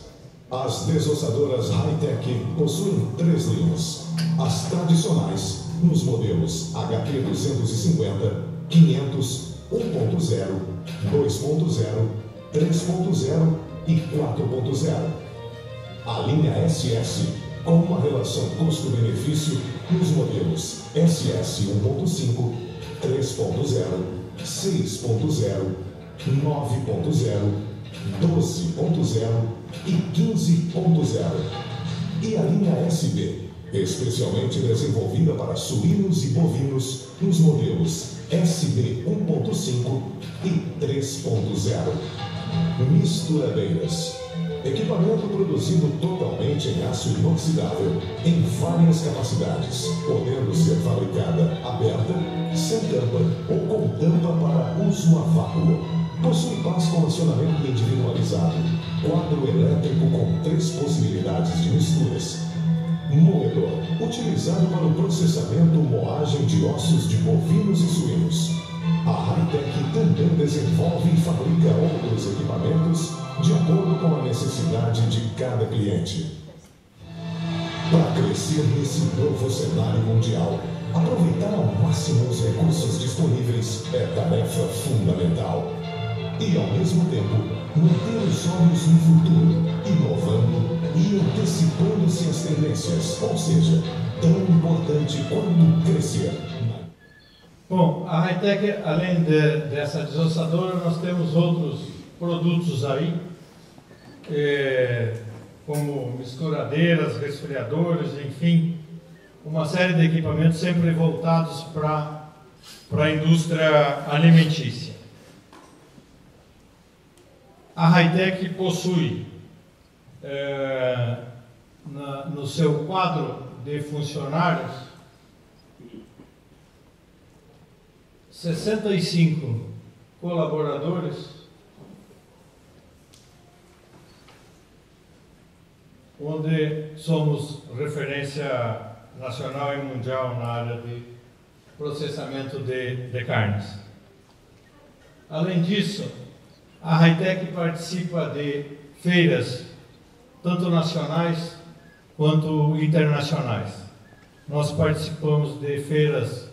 As desossadoras Hi-Tech possuem 3 linhas. As tradicionais, nos modelos HP 250, 500, 1.0, 2.0, 3.0 e 4.0. A linha SS, com uma relação custo-benefício nos modelos SS 1.5, 3.0, 6.0, 9.0, 12.0 e 15.0. E a linha SB, especialmente desenvolvida para suínos e bovinos nos modelos SB 1.5 e 3.0. Misturadeiras. Equipamento produzido totalmente em aço inoxidável, em várias capacidades, podendo ser fabricada aberta, sem tampa ou com tampa para uso a vácuo. Possui pás com acionamento individualizado, quadro elétrico com 3 possibilidades de misturas. Moedor, utilizado para o processamento ou moagem de ossos de bovinos e suínos. A Hi-Tech também desenvolve e fabrica outros equipamentos de acordo com a necessidade de cada cliente. Para crescer nesse novo cenário mundial, aproveitar ao máximo os recursos disponíveis é tarefa fundamental. E, ao mesmo tempo, manter os olhos no futuro, inovando e antecipando-se às tendências, ou seja, tão importante quanto crescer. Bom, a Hi-Tech, além dessa desossadora, nós temos outros produtos aí, como misturadeiras, resfriadores, enfim, uma série de equipamentos sempre voltados para a indústria alimentícia. A Hi-Tech possui no seu quadro de funcionários 65 colaboradores onde somos referência nacional e mundial na área de processamento de carnes. Além disso, a Hi-Tech participa de feiras, tanto nacionais quanto internacionais. Nós participamos de feiras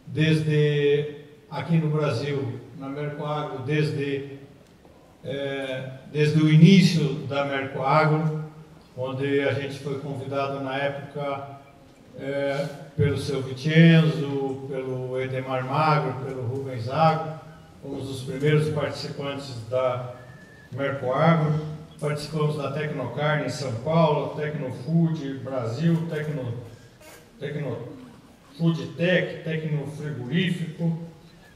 desde aqui no Brasil, na Mercoagro, desde o início da Mercoagro, onde a gente foi convidado na época pelo seu Vicenzo, pelo Edemar Magro, pelo Rubens Agro. Fomos os primeiros participantes da Mercoagro. Participamos da Tecnocarne em São Paulo, Tecnofood Brasil, Tecnofoodtech, Tecnofrigorífico.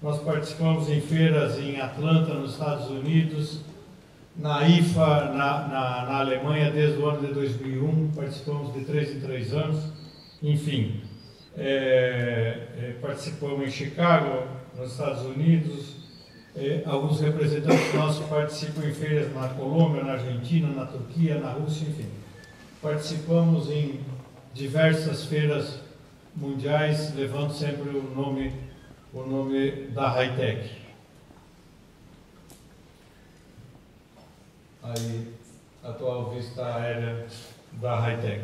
Nós participamos em feiras em Atlanta, nos Estados Unidos, na IFA, na Alemanha, desde o ano de 2001. Participamos de 3 em 3 anos. Enfim, participamos em Chicago, nos Estados Unidos. Alguns representantes nossos participam em feiras na Colômbia, na Argentina, na Turquia, na Rússia, enfim. Participamos em diversas feiras mundiais, levando sempre o nome da Hi-Tech. Aí, atual vista aérea da Hi-Tech.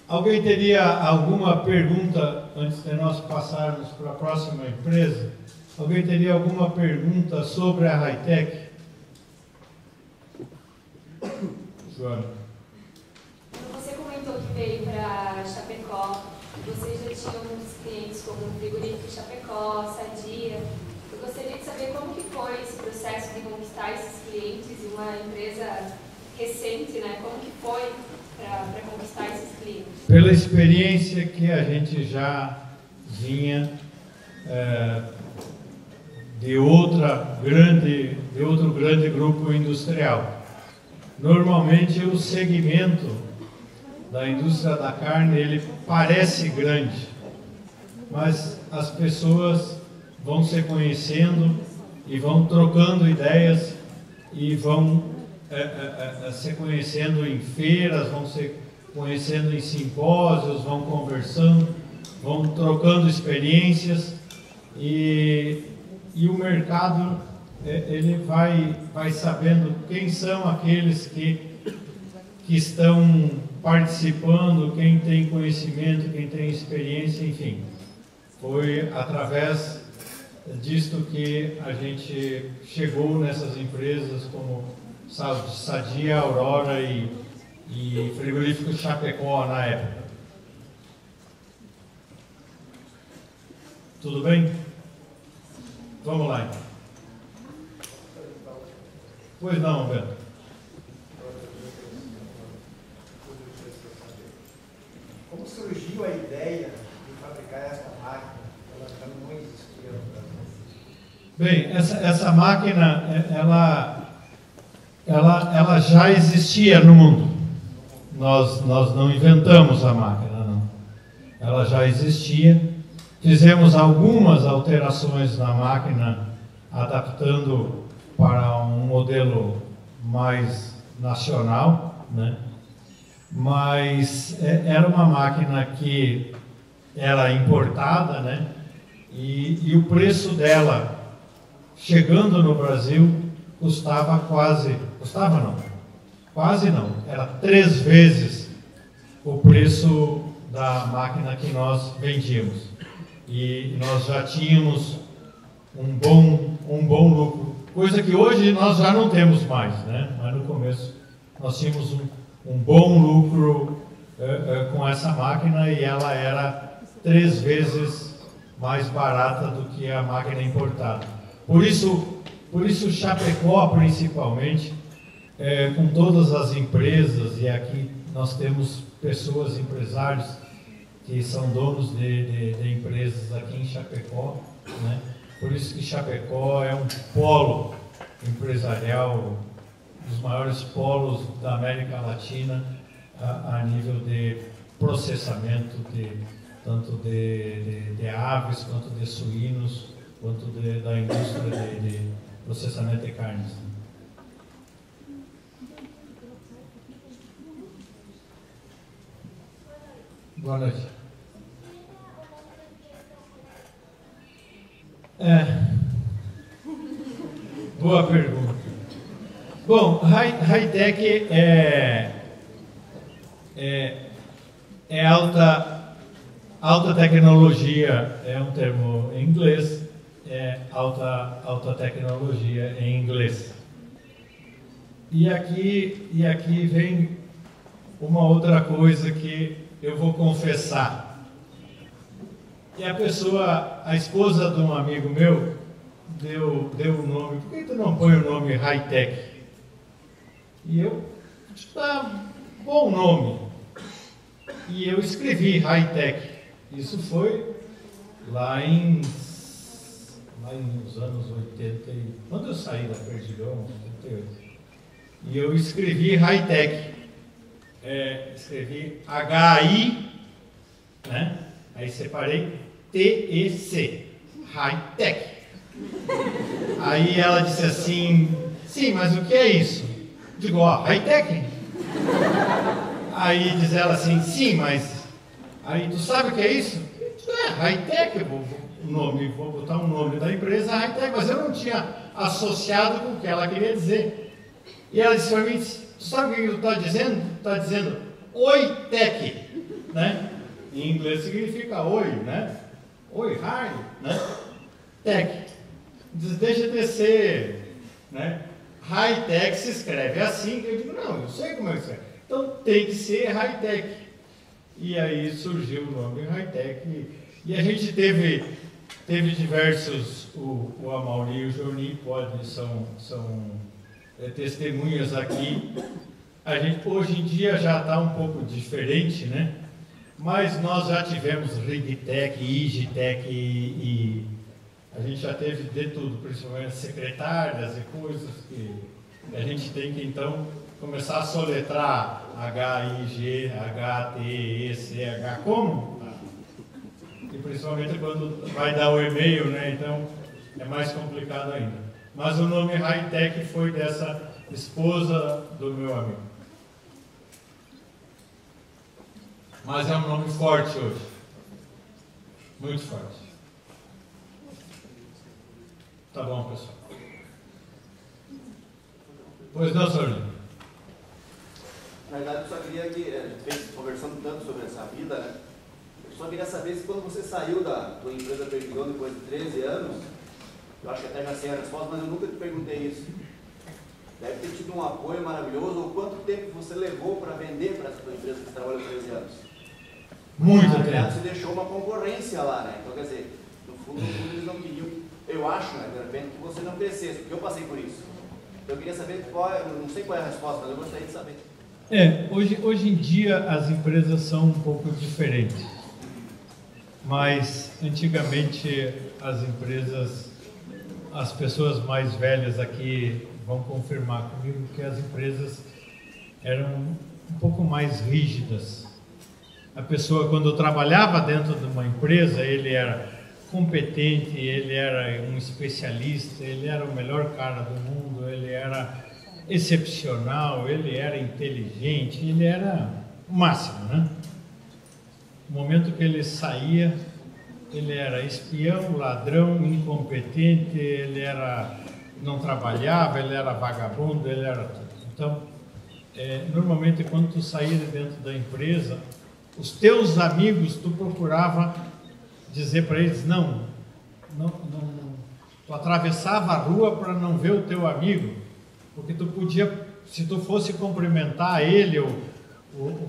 Alguém teria alguma pergunta, antes de nós passarmos para a próxima empresa? Alguém teria alguma pergunta sobre a Hi-Tech? Joana. Você comentou que veio para Chapecó, vocês já tinham muitos clientes como o Frigorífico Chapecó, Sadia. Eu gostaria de saber como que foi esse processo de conquistar esses clientes e uma empresa recente, né? Como que foi para conquistar esses clientes? Pela experiência que a gente já vinha de outro grande grupo industrial. Normalmente o segmento da indústria da carne, ele parece grande, mas as pessoas vão se conhecendo e vão trocando ideias e vão se conhecendo em feiras, vão se conhecendo em simpósios, vão conversando, vão trocando experiências e o mercado ele vai sabendo quem são aqueles que estão participando, quem tem conhecimento, quem tem experiência, enfim. Foi através disto que a gente chegou nessas empresas como Sadia, Aurora e Frigorífico Chapecó na época. Tudo bem? Vamos lá então. Pois não, Beto. Como surgiu a ideia de fabricar essa máquina? Ela já não existia no Brasil. Bem, essa máquina, ela já existia no mundo. Nós não inventamos a máquina, não. Ela já existia. Fizemos algumas alterações na máquina, adaptando para um modelo mais nacional, né? Mas era uma máquina que era importada, né? E o preço dela, chegando no Brasil, quase não, era 3 vezes o preço da máquina que nós vendíamos. E nós já tínhamos um bom lucro, coisa que hoje nós já não temos mais, né? Mas no começo nós tínhamos um bom lucro com essa máquina e ela era 3 vezes mais barata do que a máquina importada. Por isso Chapecó, principalmente, com todas as empresas, e aqui nós temos pessoas, empresários, que são donos de empresas aqui em Chapecó, né? Por isso que Chapecó é um polo empresarial, dos maiores polos da América Latina a nível de processamento tanto de aves, quanto de suínos, quanto da indústria de processamento de carnes. Boa noite. Boa pergunta. Bom, high-tech é alta tecnologia, é um termo em inglês, alta tecnologia em inglês. E aqui vem uma outra coisa que eu vou confessar. E a esposa de um amigo meu, deu o nome, por que tu não põe o nome high-tech? E eu, bom nome. E eu escrevi high-tech. Isso foi lá nos anos 80, quando eu saí da Perdigão, 88. E eu escrevi high-tech. Escrevi H-I, né? Aí separei T-E-C, high-tech. Aí ela disse assim, sim, mas o que é isso? Digo, high-tech. Aí diz ela assim, sim, mas... Aí, tu sabe o que é isso? High-tech, vou botar um nome da empresa, high-tech, mas eu não tinha associado com o que ela queria dizer. E ela disse para mim, tu sabe o que tu está dizendo? Está dizendo, oi-tech, né? Em inglês significa oi, né? Oi, hi, né? Tech. Diz, deixa de ser, né? High-tech se escreve assim. Eu digo, não, eu sei como é que escreve. Então tem que ser high-tech. E aí surgiu o nome high-tech. E a gente teve diversos, o Amauri e o Johnny são testemunhas aqui. A gente hoje em dia já está um pouco diferente, né? Mas nós já tivemos RigTech, IGTech e a gente já teve de tudo, principalmente secretárias e coisas que a gente tem que então começar a soletrar H-I-G, H-T-E-C-H, como? E principalmente quando vai dar o e-mail, né? Então é mais complicado ainda. Mas o nome high-tech foi dessa esposa do meu amigo. Mas é um nome forte hoje. Muito forte. Tá bom, pessoal. Pois não, senhor. Na verdade, eu só queria que, a gente vem conversando tanto sobre essa vida, né? Eu só queria saber se quando você saiu da tua empresa Perdigão depois de 13 anos, eu acho que até já sei a resposta, mas eu nunca te perguntei isso. Deve ter tido um apoio maravilhoso, ou quanto tempo você levou para vender para essa tua empresa que você trabalhou 13 anos? Muito tempo. tempo. Na verdade, você deixou uma concorrência lá, né? Então, quer dizer, no fundo eles não queriam, eu acho, né, de repente, que você não crescesse, porque eu passei por isso. Eu queria saber não sei qual é a resposta, mas eu gostaria de saber. Hoje em dia as empresas são um pouco diferentes, mas antigamente as empresas, as pessoas mais velhas aqui vão confirmar comigo que as empresas eram um pouco mais rígidas. A pessoa, quando trabalhava dentro de uma empresa, ele era competente, ele era um especialista, ele era o melhor cara do mundo, ele era excepcional, ele era inteligente, ele era o máximo, né? No momento que ele saía, ele era espião, ladrão, incompetente, ele não trabalhava, ele era vagabundo, ele era tudo. Então, normalmente quando tu saía de dentro da empresa, os teus amigos, tu procurava dizer para eles, não, tu atravessava a rua para não ver o teu amigo, porque tu podia, se tu fosse cumprimentar ele ou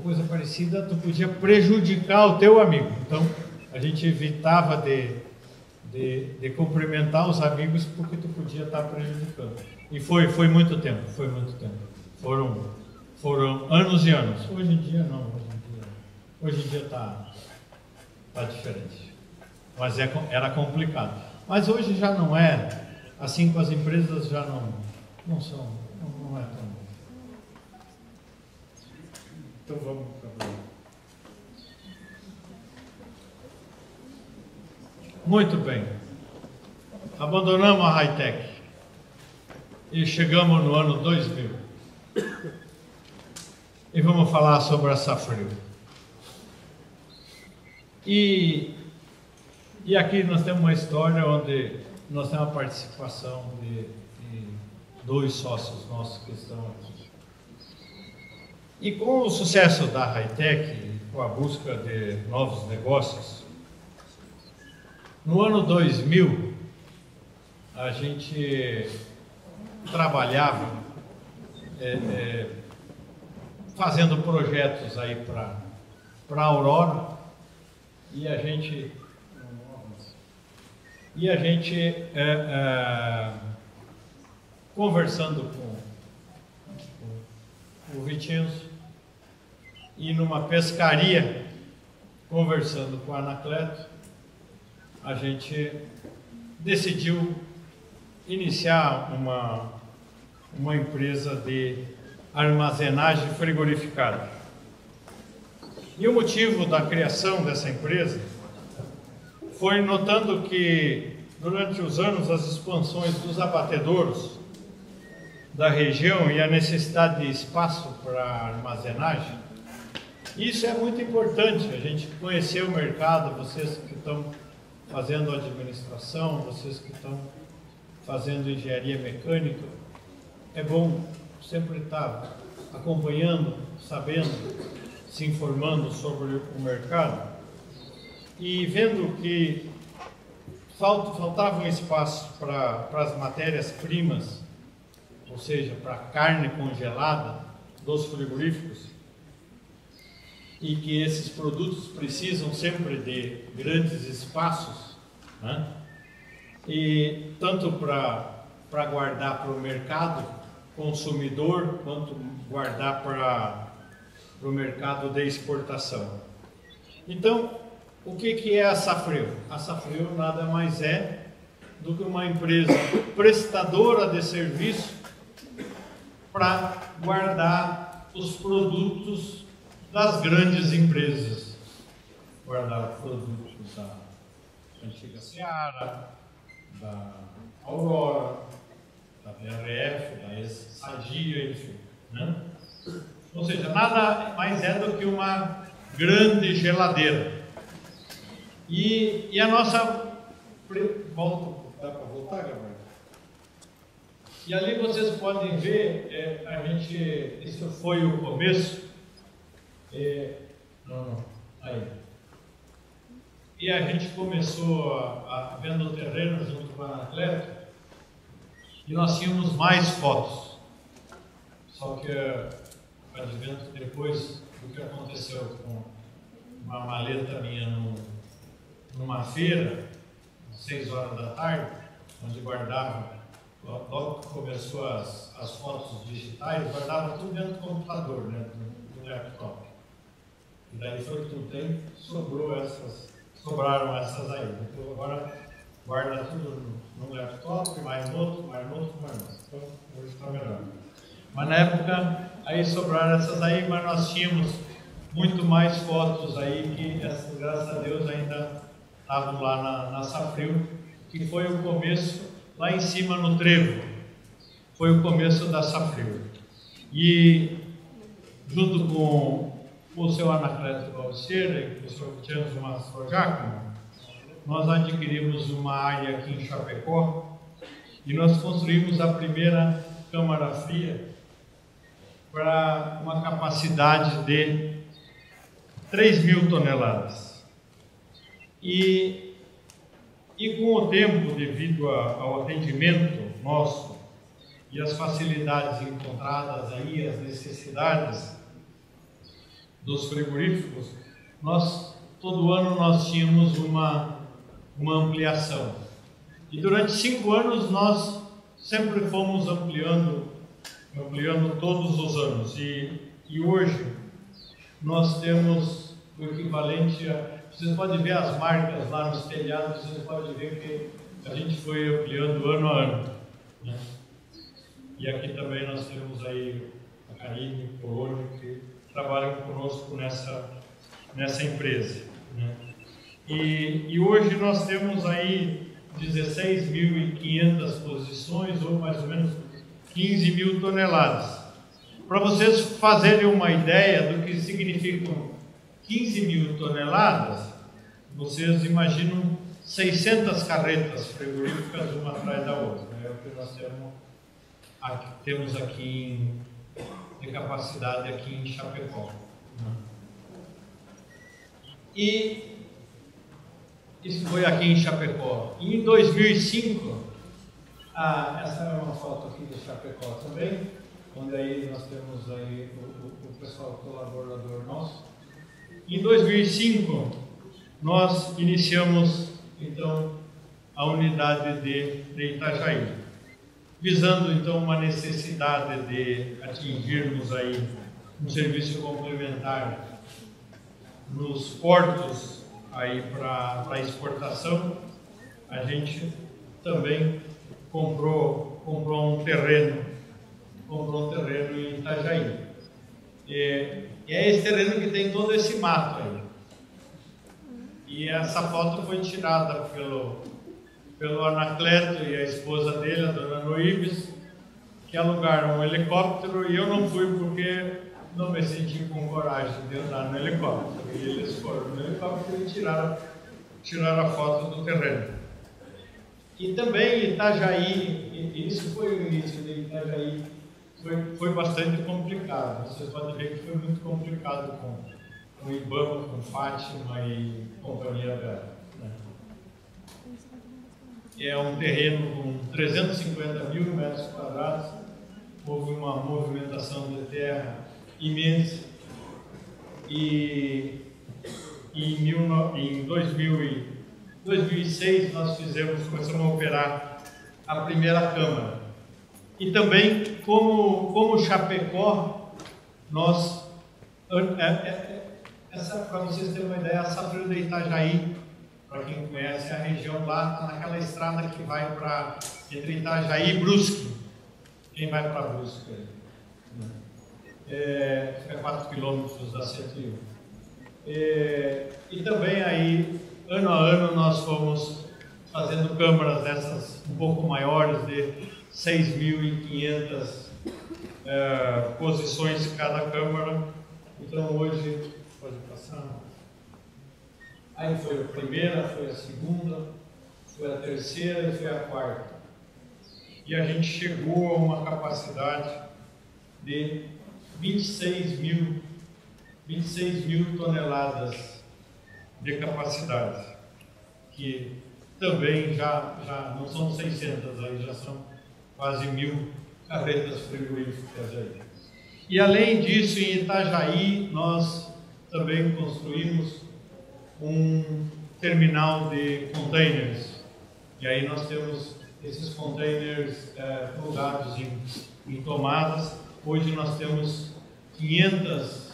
coisa parecida, tu podia prejudicar o teu amigo. Então, a gente evitava de cumprimentar os amigos porque tu podia estar prejudicando. E foi muito tempo, Foram anos e anos. Hoje em dia não, hoje em dia está diferente. Mas era complicado. Mas hoje já não é, assim com as empresas já não é tão bom. Então vamos para o... Muito bem. Abandonamos a high-tech e chegamos no ano 2000. E vamos falar sobre a Safrio. E aqui nós temos uma história onde nós temos a participação de 2 sócios nossos que estão aqui. E com o sucesso da Hi-Tech, com a busca de novos negócios, no ano 2000, a gente trabalhava fazendo projetos aí para a Aurora, e a gente conversando com o Vicenzo e numa pescaria, conversando com a Anacleto, a gente decidiu iniciar uma empresa de armazenagem frigorificada. E o motivo da criação dessa empresa foi notando que, durante os anos, as expansões dos abatedouros da região e a necessidade de espaço para armazenagem, isso é muito importante, a gente conhecer o mercado, vocês que estão fazendo administração, vocês que estão fazendo engenharia mecânica, é bom sempre estar acompanhando, sabendo, se informando sobre o mercado e vendo que faltava um espaço para as matérias-primas, ou seja, para a carne congelada dos frigoríficos, e que esses produtos precisam sempre de grandes espaços, né? E tanto para guardar para o mercado consumidor, quanto guardar para o mercado de exportação. Então, o que é a Safril? A Safril nada mais é do que uma empresa prestadora de serviço para guardar os produtos das grandes empresas. Guardar produtos da antiga Seara, da Aurora, da BRF, da Sadia, enfim, né? Ou seja, nada mais é do que uma grande geladeira. E a nossa... Dá para voltar, Gabriel? E ali vocês podem ver, isso foi o começo. Aí. E a gente começou a vendo o terreno junto com a Anacleto, e nós tínhamos mais fotos. Só que o advento depois do que aconteceu com uma maleta minha numa feira, às 6 horas da tarde, onde guardava, logo que começou as fotos digitais, guardava tudo dentro do computador, né, do laptop. E daí foi tudo, aí sobraram essas aí. Então agora guarda tudo no laptop, mais no outro. Então hoje está melhor. Mas na época aí sobraram essas aí, mas nós tínhamos muito mais fotos aí que, graças a Deus, ainda estavam lá na Safril, que foi o começo, lá em cima no Trevo, foi o começo da Safril. E junto com o seu Anacleto Balseira e o professor Vicenzo Mastro Giacomo, nós adquirimos uma área aqui em Chapecó e nós construímos a primeira câmara fria para uma capacidade de 3.000 toneladas. E com o tempo, devido ao atendimento nosso e as facilidades encontradas aí, as necessidades dos frigoríficos, todo ano nós tínhamos uma ampliação. E durante 5 anos nós sempre fomos ampliando todos os anos. E hoje nós temos o equivalente a... Vocês podem ver as marcas lá nos telhados, vocês podem ver que a gente foi ampliando ano a ano, né? E aqui também nós temos aí a Karine, o Polônio, que trabalham conosco nessa empresa, né? E hoje nós temos aí 16.500 posições, ou mais ou menos 15.000 toneladas. Para vocês fazerem uma ideia do que significam 15.000 toneladas, vocês imaginam 600 carretas frigoríficas uma atrás da outra. É o que nós temos aqui de capacidade aqui em Chapecó. E isso foi aqui em Chapecó. E em 2005, essa é uma foto aqui de Chapecó também, onde aí nós temos aí o pessoal colaborador nosso. Em 2005, nós iniciamos, então, a unidade de Itajaí, visando, então, uma necessidade de atingirmos aí um serviço complementar nos portos aí para exportação. A gente também comprou um terreno em Itajaí. E é esse terreno que tem todo esse mato aí. E essa foto foi tirada pelo Anacleto e a esposa dele, a dona Noibes, que alugaram um helicóptero, e eu não fui porque não me senti com coragem de andar no helicóptero. E eles foram no helicóptero e tiraram a foto do terreno. E também Itajaí, isso foi o início de Itajaí, foi bastante complicado. Vocês podem ver que foi muito complicado com o Ibama, com Fátima e companhia dela. É um terreno com 350 mil metros quadrados, houve uma movimentação de terra imensa, e em 2006 nós começamos a operar a primeira câmara. E também, como Chapecó, nós, para vocês terem uma ideia, a Safra de Itajaí, para quem conhece a região lá, está naquela estrada que vai entre Itajaí e Brusque. Quem vai para Brusque? Fica 4 quilômetros da 101. E também aí, ano a ano, nós fomos fazendo câmaras dessas um pouco maiores, de 6.500 posições cada câmara. Então hoje, pode passar. Aí foi a primeira, foi a segunda, foi a terceira e foi a quarta. E a gente chegou a uma capacidade de 26 mil toneladas de capacidade, que também já não são 600, aí já são quase 1.000 carretas frigoríficas aí. E além disso, em Itajaí, nós também construímos um terminal de containers. E aí nós temos esses containers plugados em tomadas. Hoje nós temos 500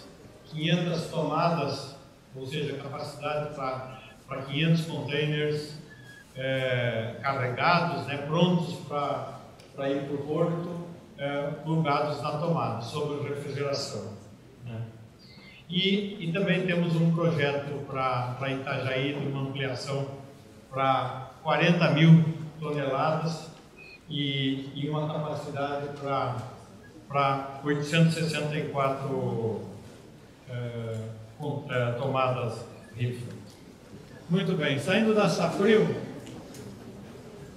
tomadas, ou seja, capacidade para 500 containers carregados, prontos para ir para o porto, plugados na tomada, sob refrigeração. E também temos um projeto para Itajaí, de uma ampliação para 40 mil toneladas e uma capacidade para 864 tomadas rifle. Muito bem, saindo da Safril,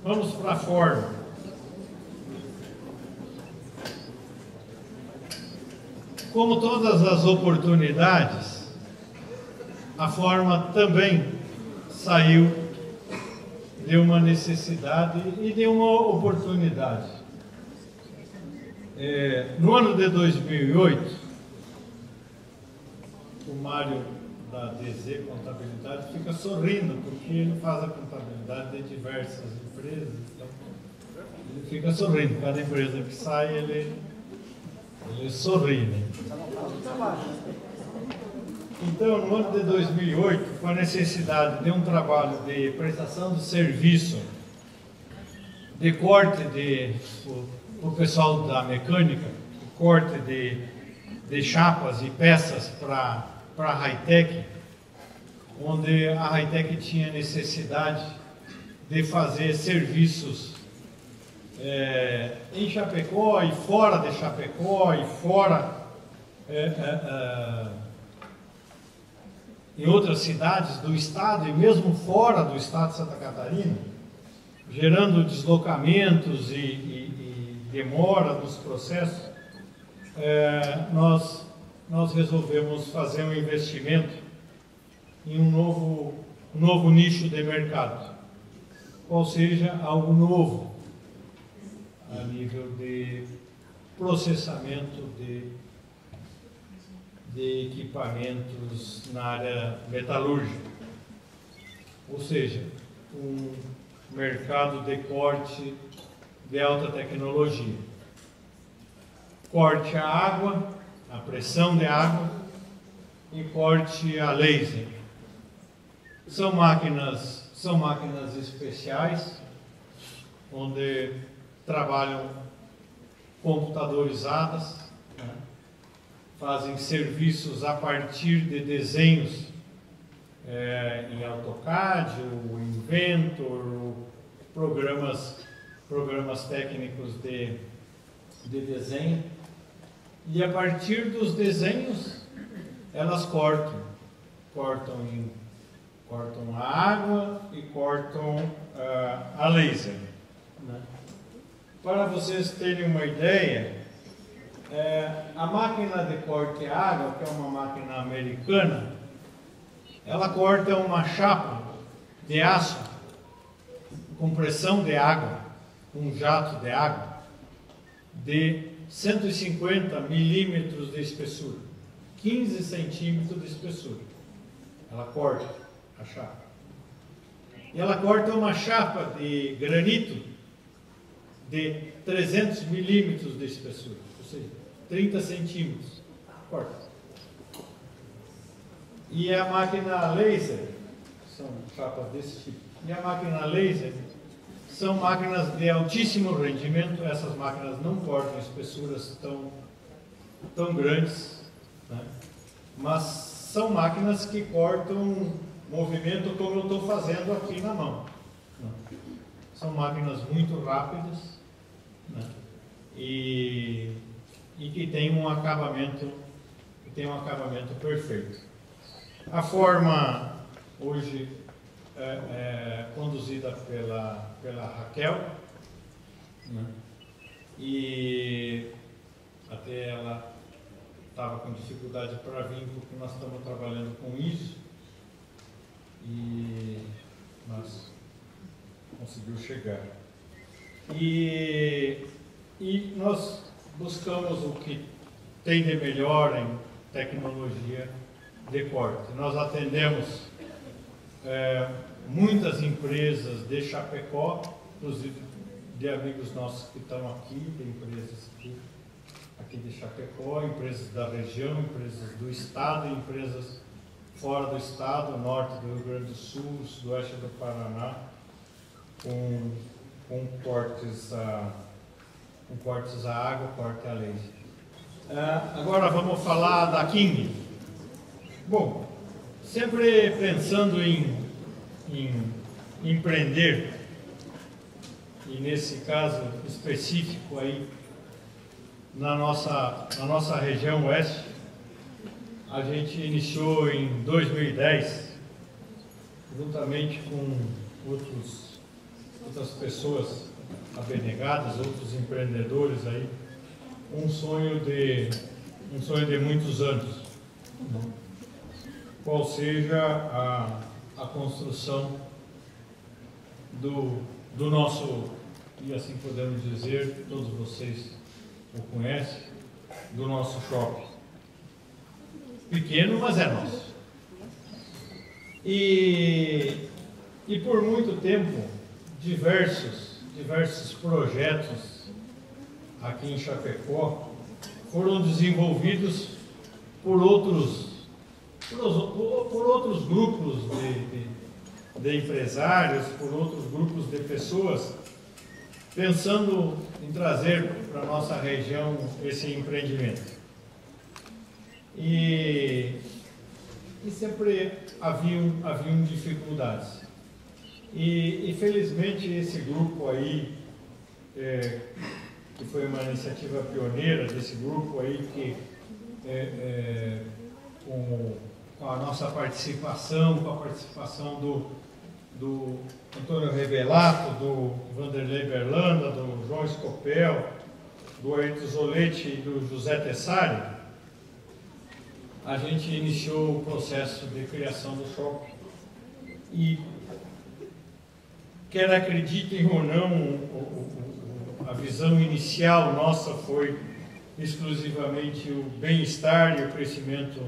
vamos para a Ford. Como todas as oportunidades, a Forma também saiu de uma necessidade e de uma oportunidade. No ano de 2008, o Mário da DZ Contabilidade fica sorrindo, porque ele faz a contabilidade de diversas empresas. Então, ele fica sorrindo. Cada empresa que sai, ele sorri. Né? Então, no ano de 2008, com a necessidade de um trabalho de prestação de serviço, de corte o pessoal da mecânica, corte de chapas e peças para a Hi-Tech, onde a Hi-Tech tinha necessidade de fazer serviços em Chapecó e fora de Chapecó e fora em outras cidades do estado e mesmo fora do estado de Santa Catarina, gerando deslocamentos e demora nos processos, nós resolvemos fazer um investimento em um novo nicho de mercado, ou seja, algo novo a nível de processamento de equipamentos na área metalúrgica, ou seja, um mercado de corte de alta tecnologia. Corte a água, a pressão de água e corte a laser. São máquinas especiais, onde trabalham computadorizadas, né? Fazem serviços a partir de desenhos em AutoCAD, ou Inventor, programas técnicos de desenho. E a partir dos desenhos, elas cortam a água e cortam a laser, né? Para vocês terem uma ideia, a máquina de corte a água, que é uma máquina americana, ela corta uma chapa de aço com pressão de água, um jato de água, de 150 milímetros de espessura, 15 centímetros de espessura. Ela corta a chapa. E ela corta uma chapa de granito de 300 milímetros de espessura, ou seja, 30 centímetros. Corta. E a máquina laser, são chapas desse tipo, e a máquina laser são máquinas de altíssimo rendimento. Essas máquinas não cortam espessuras tão grandes, né? Mas são máquinas que cortam movimento como eu estou fazendo aqui na mão, né? São máquinas muito rápidas, né? E que tem um acabamento perfeito. A forma hoje é conduzida pela Raquel, né? E até ela estava com dificuldade para vir, porque nós estamos trabalhando com isso, mas conseguiu chegar. E nós buscamos o que tem de melhor em tecnologia de corte. Nós atendemos muitas empresas de Chapecó, inclusive de amigos nossos que estão aqui, de empresas aqui de Chapecó, empresas da região, empresas do estado, empresas fora do estado, norte do Rio Grande do Sul, sudoeste do Paraná, com cortes a água, corte a laser. Agora vamos falar da King. Bom, sempre pensando em empreender, e nesse caso específico aí, na nossa região oeste, a gente iniciou em 2010, juntamente com outras pessoas abnegadas, outros empreendedores aí, um sonho de muitos anos, qual seja a construção do nosso, e assim podemos dizer, todos vocês o conhecem, do nosso shopping. Pequeno, mas é nosso. E por muito tempo, diversos projetos aqui em Chapecó foram desenvolvidos por outros grupos de empresários, por outros grupos de pessoas, pensando em trazer para a nossa região esse empreendimento. E sempre haviam dificuldades. E felizmente esse grupo aí, que foi uma iniciativa pioneira desse grupo aí, que com com a nossa participação, com a participação do Antônio Revelato, do Vanderlei Berlanda, do João Scopel, do Ayrton Zoletti e do José Tessari, a gente iniciou o processo de criação do shopping. E, quer acreditem ou não, a visão inicial nossa foi exclusivamente o bem-estar e o crescimento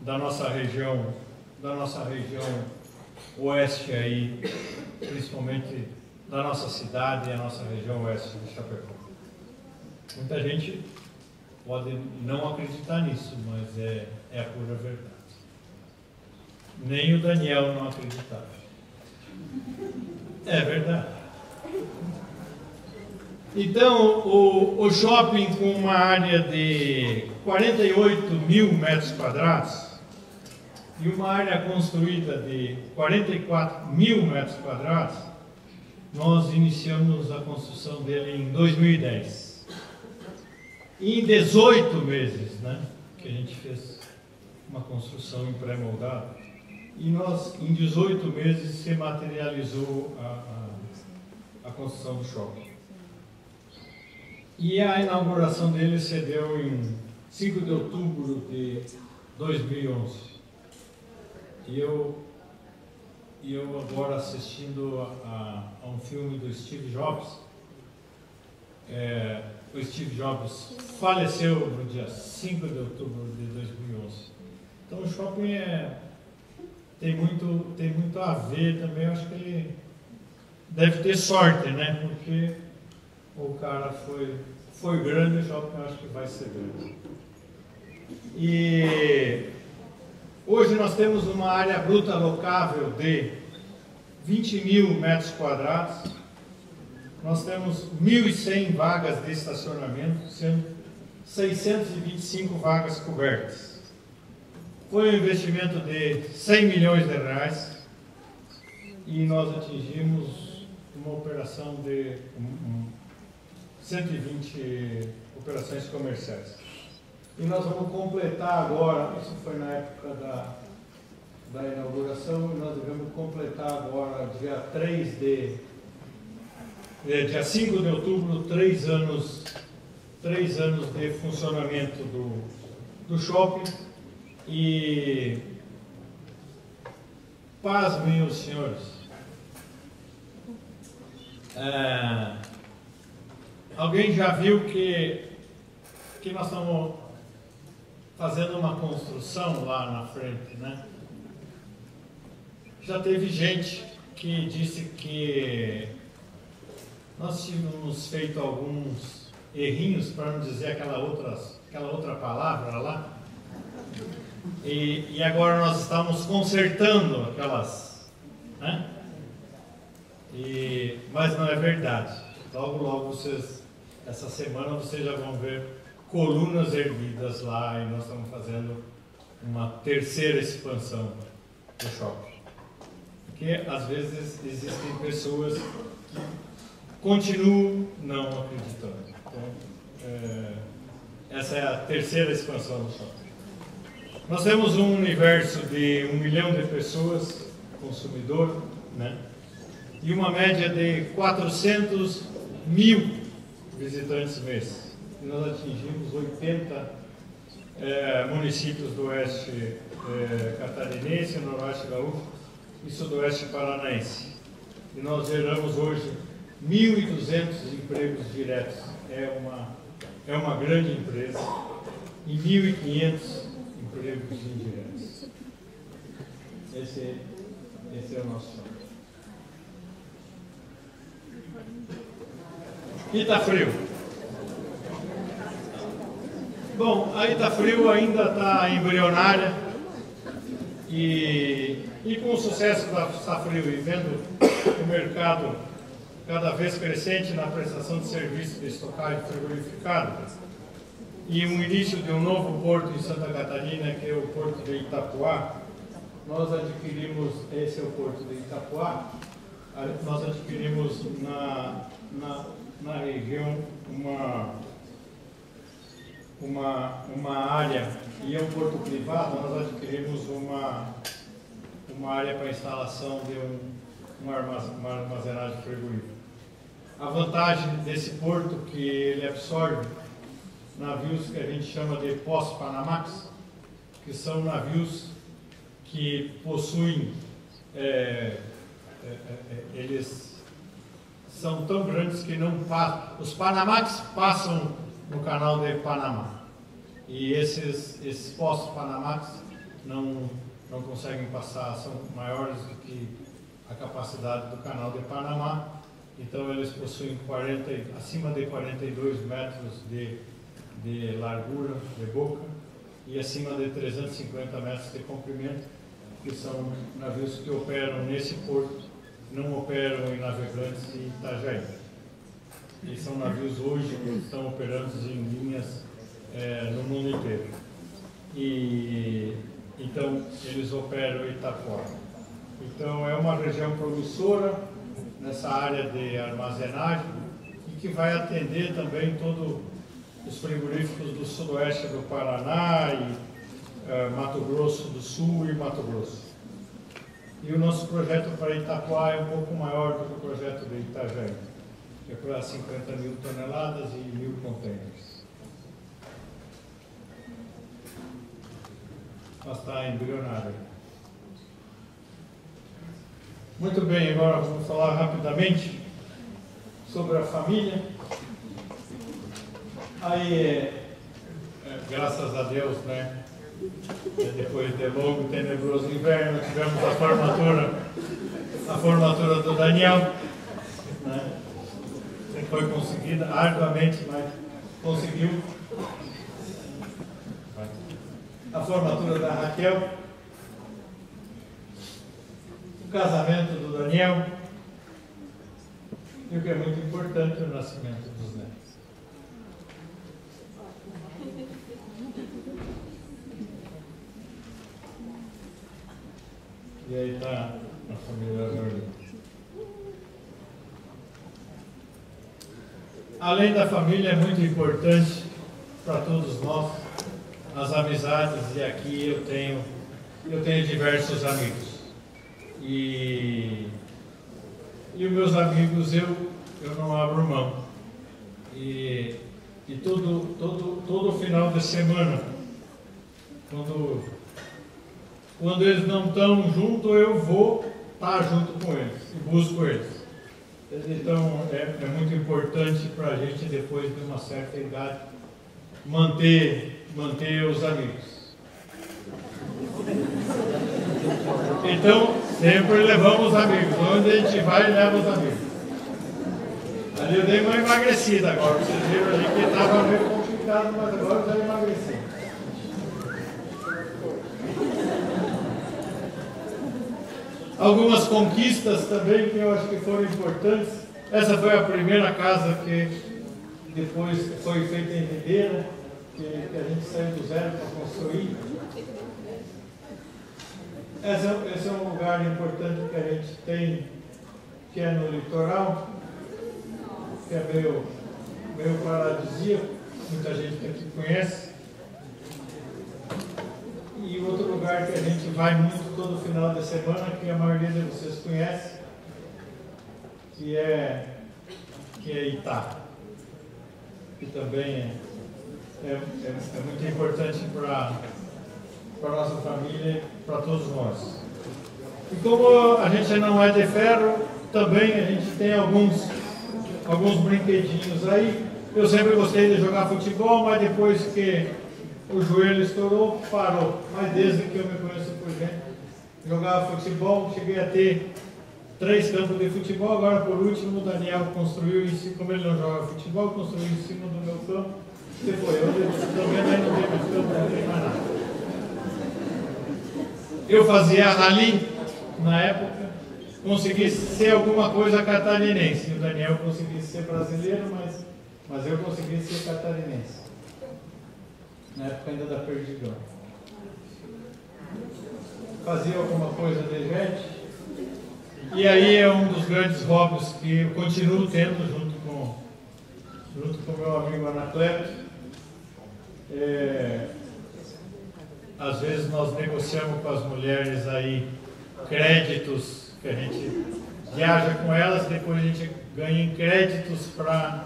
da nossa região oeste aí, principalmente da nossa cidade e a nossa região oeste de Chapecó. Muita gente pode não acreditar nisso, mas é a pura verdade. Nem o Daniel não acreditava. É verdade. Então, o shopping com uma área de 48 mil metros quadrados e uma área construída de 44 mil metros quadrados, nós iniciamos a construção dele em 2010. E em 18 meses, né, que a gente fez uma construção em pré-moldado, e nós, em 18 meses, se materializou a construção do shopping. E a inauguração dele se deu em 5 de outubro de 2011. E eu agora assistindo a um filme do Steve Jobs, o Steve Jobs faleceu no dia 5 de outubro de 2011. Então o shopping tem muito a ver também. Eu acho que ele deve ter sorte, né? Porque o cara foi grande, o shopping eu acho que vai ser grande. E hoje nós temos uma área bruta locável de 20 mil metros quadrados. Nós temos 1.100 vagas de estacionamento, sendo 625 vagas cobertas. Foi um investimento de 100 milhões de reais e nós atingimos uma operação de 120 operações comerciais. E nós vamos completar agora, isso foi na época da inauguração, e nós devemos completar agora, dia 5 de outubro, 3 anos de funcionamento do shopping. E pasmem os senhores, alguém já viu que nós estamos fazendo uma construção lá na frente, né? Já teve gente que disse que nós tínhamos feito alguns errinhos, para não dizer aquela outra palavra lá, e agora nós estamos consertando aquelas, né? Mas não é verdade. Logo essa semana vocês já vão ver colunas erguidas lá, e nós estamos fazendo uma terceira expansão do shopping. Porque às vezes existem pessoas que continuam não acreditando. Então, essa é a terceira expansão do shopping. Nós temos um universo de 1 milhão de pessoas, consumidor, né? E uma média de 400 mil visitantes mês. E nós atingimos 80 municípios do oeste catarinense, noroeste gaúcho e sudoeste paranaense. E nós geramos hoje 1.200 empregos diretos. É uma grande empresa. E 1.500 empregos indiretos. Esse é o nosso sonho. Itafrio. Bom, a Itafrio ainda está embrionária e com o sucesso da Safrio e vendo o mercado cada vez crescente na prestação de serviços de estocagem frigorificada e o início de um novo porto em Santa Catarina, que é o Porto de Itapuá, nós adquirimos, esse é o Porto de Itapuá, nós adquirimos na região uma área, e é um porto privado, nós adquirimos uma área para instalação de uma armazenagem frigorífica. A vantagem desse porto é que ele absorve navios que a gente chama de pós-Panamax, que são navios que possuem, eles são tão grandes que não passam. Os Panamax passam no canal de Panamá. E esses pós-Panamax não conseguem passar, são maiores do que a capacidade do canal de Panamá. Então eles possuem acima de 42 metros de largura, de boca, e acima de 350 metros de comprimento, que são navios que operam nesse porto, não operam em Navegantes e Itajaí. E são navios hoje que estão operando em linhas no mundo inteiro. E então eles operam em Itaquá. Então é uma região promissora nessa área de armazenagem e que vai atender também todos os frigoríficos do sudoeste do Paraná e Mato Grosso do Sul e Mato Grosso. E o nosso projeto para Itaquá é um pouco maior do que o projeto de Itajaí, que é para 50 mil toneladas e 1.000 contêineres. Mas está embrionário. Muito bem, agora vamos falar rapidamente sobre a família. Aí, graças a Deus, né? Depois de longo e tenebroso inverno, tivemos a formatura do Daniel, né? Que foi conseguida arduamente, mas conseguiu. A formatura da Raquel, o casamento do Daniel e o que é muito importante, o nascimento dos netos. E aí está a família Jorge. Além da família, é muito importante para todos nós as amizades, e aqui eu tenho diversos amigos. E os meus amigos eu não abro mão. E todo final de semana, quando eles não estão juntos, eu vou estar junto com eles e busco eles. Então é muito importante para a gente, depois de uma certa idade, manter os amigos. Então, sempre levamos os amigos. Onde a gente vai, leva os amigos. Ali eu dei uma emagrecida agora. Vocês viram ali que estava meio complicado, mas agora eu já emagreci. Algumas conquistas também que eu acho que foram importantes. Essa foi a primeira casa que depois foi feita em Ribeira, que a gente saiu do zero para construir. Esse é um lugar importante que a gente tem, que é no litoral, que é meio paradisíaco, muita gente aqui conhece. E outro lugar que a gente vai muito todo final de semana, que a maioria de vocês conhece, que é Itá, que também é muito importante para a nossa família, para todos nós. E como a gente não é de ferro, também a gente tem alguns brinquedinhos aí. Eu sempre gostei de jogar futebol, mas depois que o joelho estourou, parou. Mas desde que eu me conheço por gente, jogava futebol, cheguei a ter 3 campos de futebol. Agora, por último, o Daniel construiu, como ele não joga futebol, construiu em cima do meu campo. Você foi, eu também não tenho mais campo, não tem mais nada. Eu fazia rally na época, consegui ser alguma coisa catarinense. O Daniel conseguia ser brasileiro, mas eu consegui ser catarinense. Na época ainda da Perdigão. Fazia alguma coisa de jet. E aí é um dos grandes hobbies que eu continuo tendo junto com meu amigo Anacleto, Às vezes nós negociamos com as mulheres aí créditos, que a gente viaja com elas, depois a gente ganha em créditos para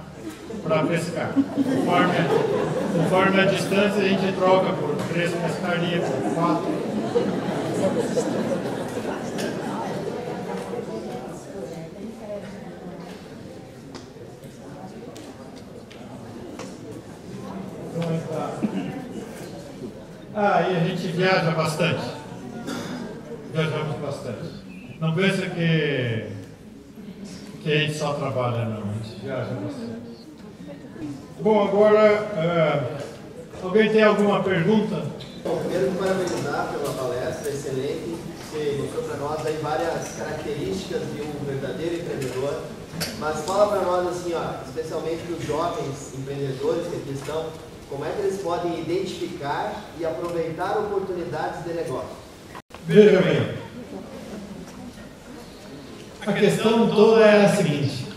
pescar. Conforme a distância, a gente troca por 3 pescarias, por 4. E a gente viaja bastante. Viajamos bastante. Não pensa que a gente só trabalha, não. A gente viaja bastante. Bom, agora, alguém tem alguma pergunta? Bom, primeiro, parabenizar pela palestra, excelente. Você mostrou para nós aí várias características de um verdadeiro empreendedor. Mas fala para nós, assim, especialmente para os jovens empreendedores que aqui estão, como é que eles podem identificar e aproveitar oportunidades de negócio? Veja bem, a questão toda é a seguinte: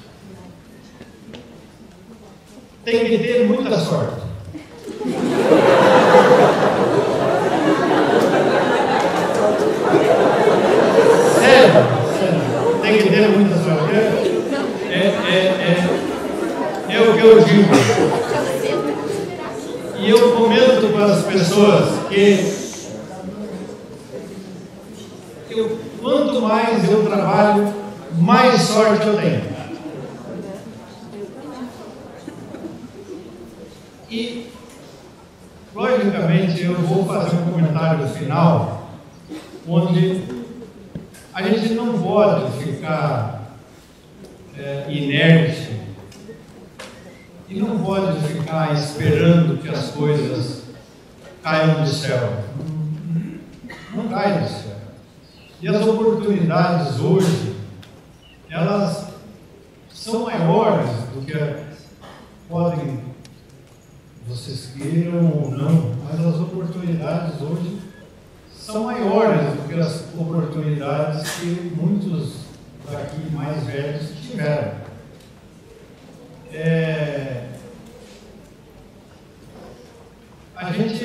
tem que ter muita sorte. Sério, tem que ter muita sorte. É o que eu digo. E eu comento para as pessoas que quanto mais eu trabalho, mais sorte eu tenho. E, logicamente, eu vou fazer um comentário final, onde a gente não pode ficar inerte e não pode ficar esperando que as coisas caiam do céu. Não caem do céu. E as oportunidades hoje, elas são maiores do que podem, vocês queiram ou não, mas as oportunidades hoje são maiores do que as oportunidades que muitos daqui mais velhos tiveram. A gente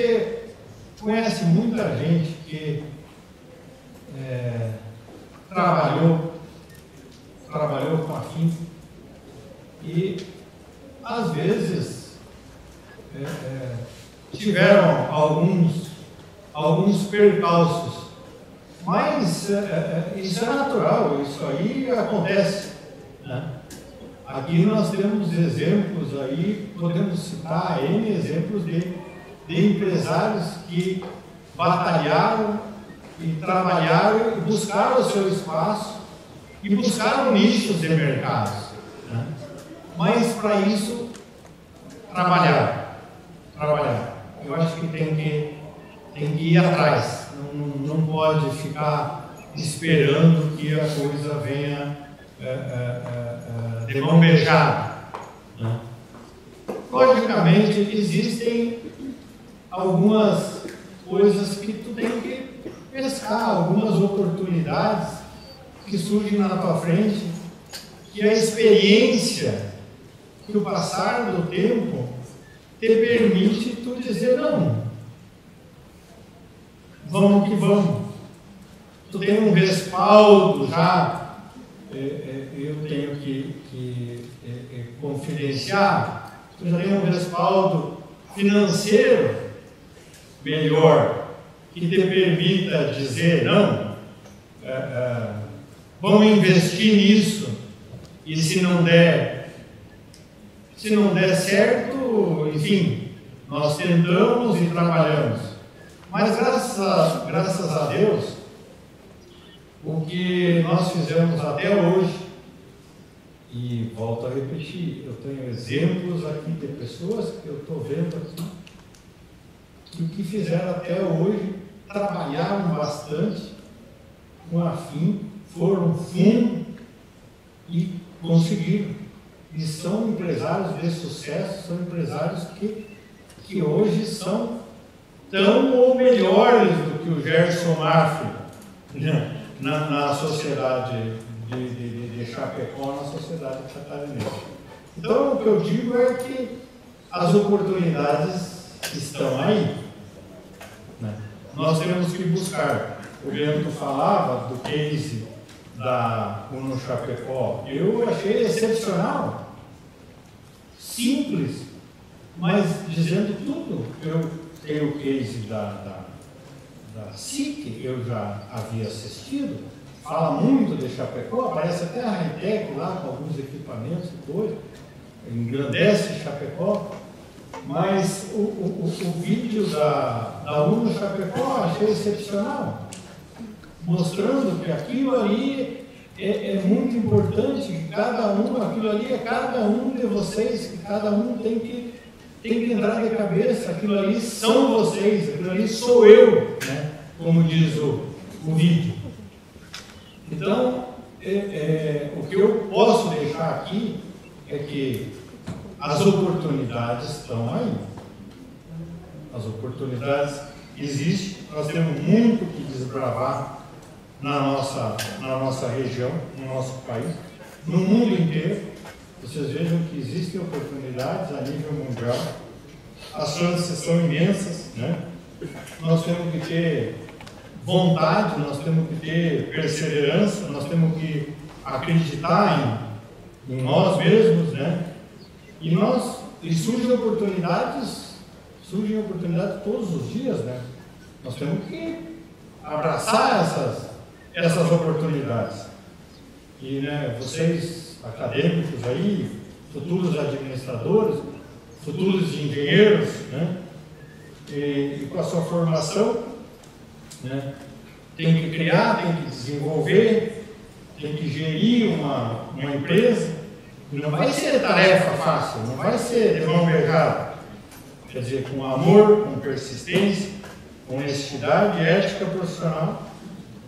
conhece muita gente que trabalhou com afinco e às vezes tiveram alguns percalços, mas isso é natural, isso aí acontece, né? Aqui nós temos exemplos aí, podemos citar N exemplos de empresários que batalharam e trabalharam e buscaram o seu espaço e buscaram nichos de mercados, né? Mas para isso, trabalhar. Eu acho que tem que ir atrás, não pode ficar esperando que a coisa venha de mão beijada, né? Logicamente, existem algumas coisas que tu tem que pescar, algumas oportunidades que surgem na tua frente, que a experiência, que o passar do tempo te permite tu dizer não. Vamos que vamos. Tu tem um respaldo já, eu tenho que confidenciar, tu já tem um respaldo financeiro melhor, que te permita dizer não, vamos investir nisso, e se não der certo, enfim, nós tentamos e trabalhamos. Mas graças a Deus, o que nós fizemos até hoje, e volto a repetir, eu tenho exemplos aqui de pessoas que eu estou vendo aqui, que o que fizeram até hoje, trabalharam bastante, com afinco, foram fundo e conseguiram. E são empresários de sucesso, são empresários que hoje são tão ou melhores do que o Gerson Mafra, né, na sociedade de Chapecó, na sociedade catarinense. Então, o que eu digo é que as oportunidades que estão aí, né, nós temos que buscar. O Bento falava do case da Uno Chapecó. Eu achei excepcional, simples, mas dizendo tudo. Eu tenho o case da SIC, eu já havia assistido, fala muito de Chapecó, aparece até a Hightech lá com alguns equipamentos e coisa, engrandece Chapecó, mas o vídeo da Uno Chapecó achei excepcional, mostrando que aquilo ali é muito importante, que cada um, aquilo ali é cada um de vocês, que cada um tem que entrar de cabeça, aquilo ali são vocês, aquilo ali sou eu, né? Como diz o vídeo. Então, o que eu posso deixar aqui é que as oportunidades estão aí. As oportunidades existem, nós temos muito que desbravar na nossa região, no nosso país, no mundo inteiro. Vocês vejam que existem oportunidades a nível mundial, as chances são imensas, né? Nós temos que ter vontade, nós temos que ter perseverança, nós temos que acreditar em nós mesmos, né? E surgem oportunidades todos os dias, né? Nós temos que abraçar essas oportunidades. E, né, vocês acadêmicos aí, futuros administradores, futuros engenheiros, né? E com a sua formação, né, tem que criar, tem que desenvolver, tem que gerir uma empresa. E não vai ser tarefa fácil, não vai ser de mão beijada. Quer dizer, com amor, com persistência, com honestidade, ética profissional,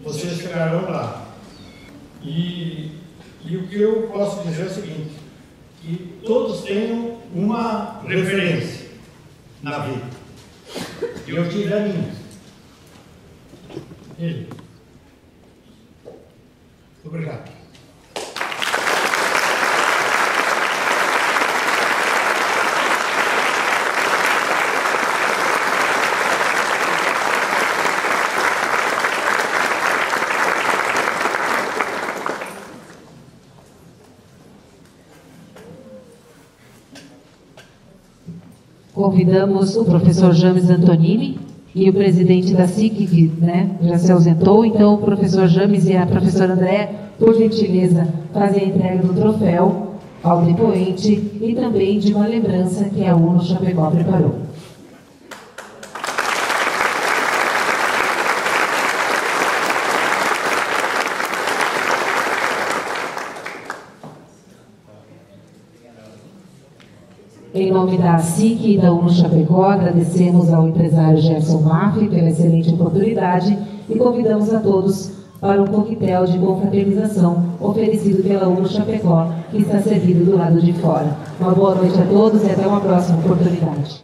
vocês chegarão lá. E o que eu posso dizer é o seguinte, que todos tenham uma referência na vida. E eu tive a minha. Ele. Obrigado. Convidamos o professor James Antonini e o presidente da SIC, que, né, já se ausentou. Então, o professor James e a professora André, por gentileza, fazem a entrega do troféu ao depoente e também de uma lembrança que a Uno Chapecó preparou. Em nome da SIC e da Uno Chapecó, agradecemos ao empresário Gerson Maffi pela excelente oportunidade e convidamos a todos para um coquetel de confraternização oferecido pela Uno Chapecó, que está servido do lado de fora. Uma boa noite a todos e até uma próxima oportunidade.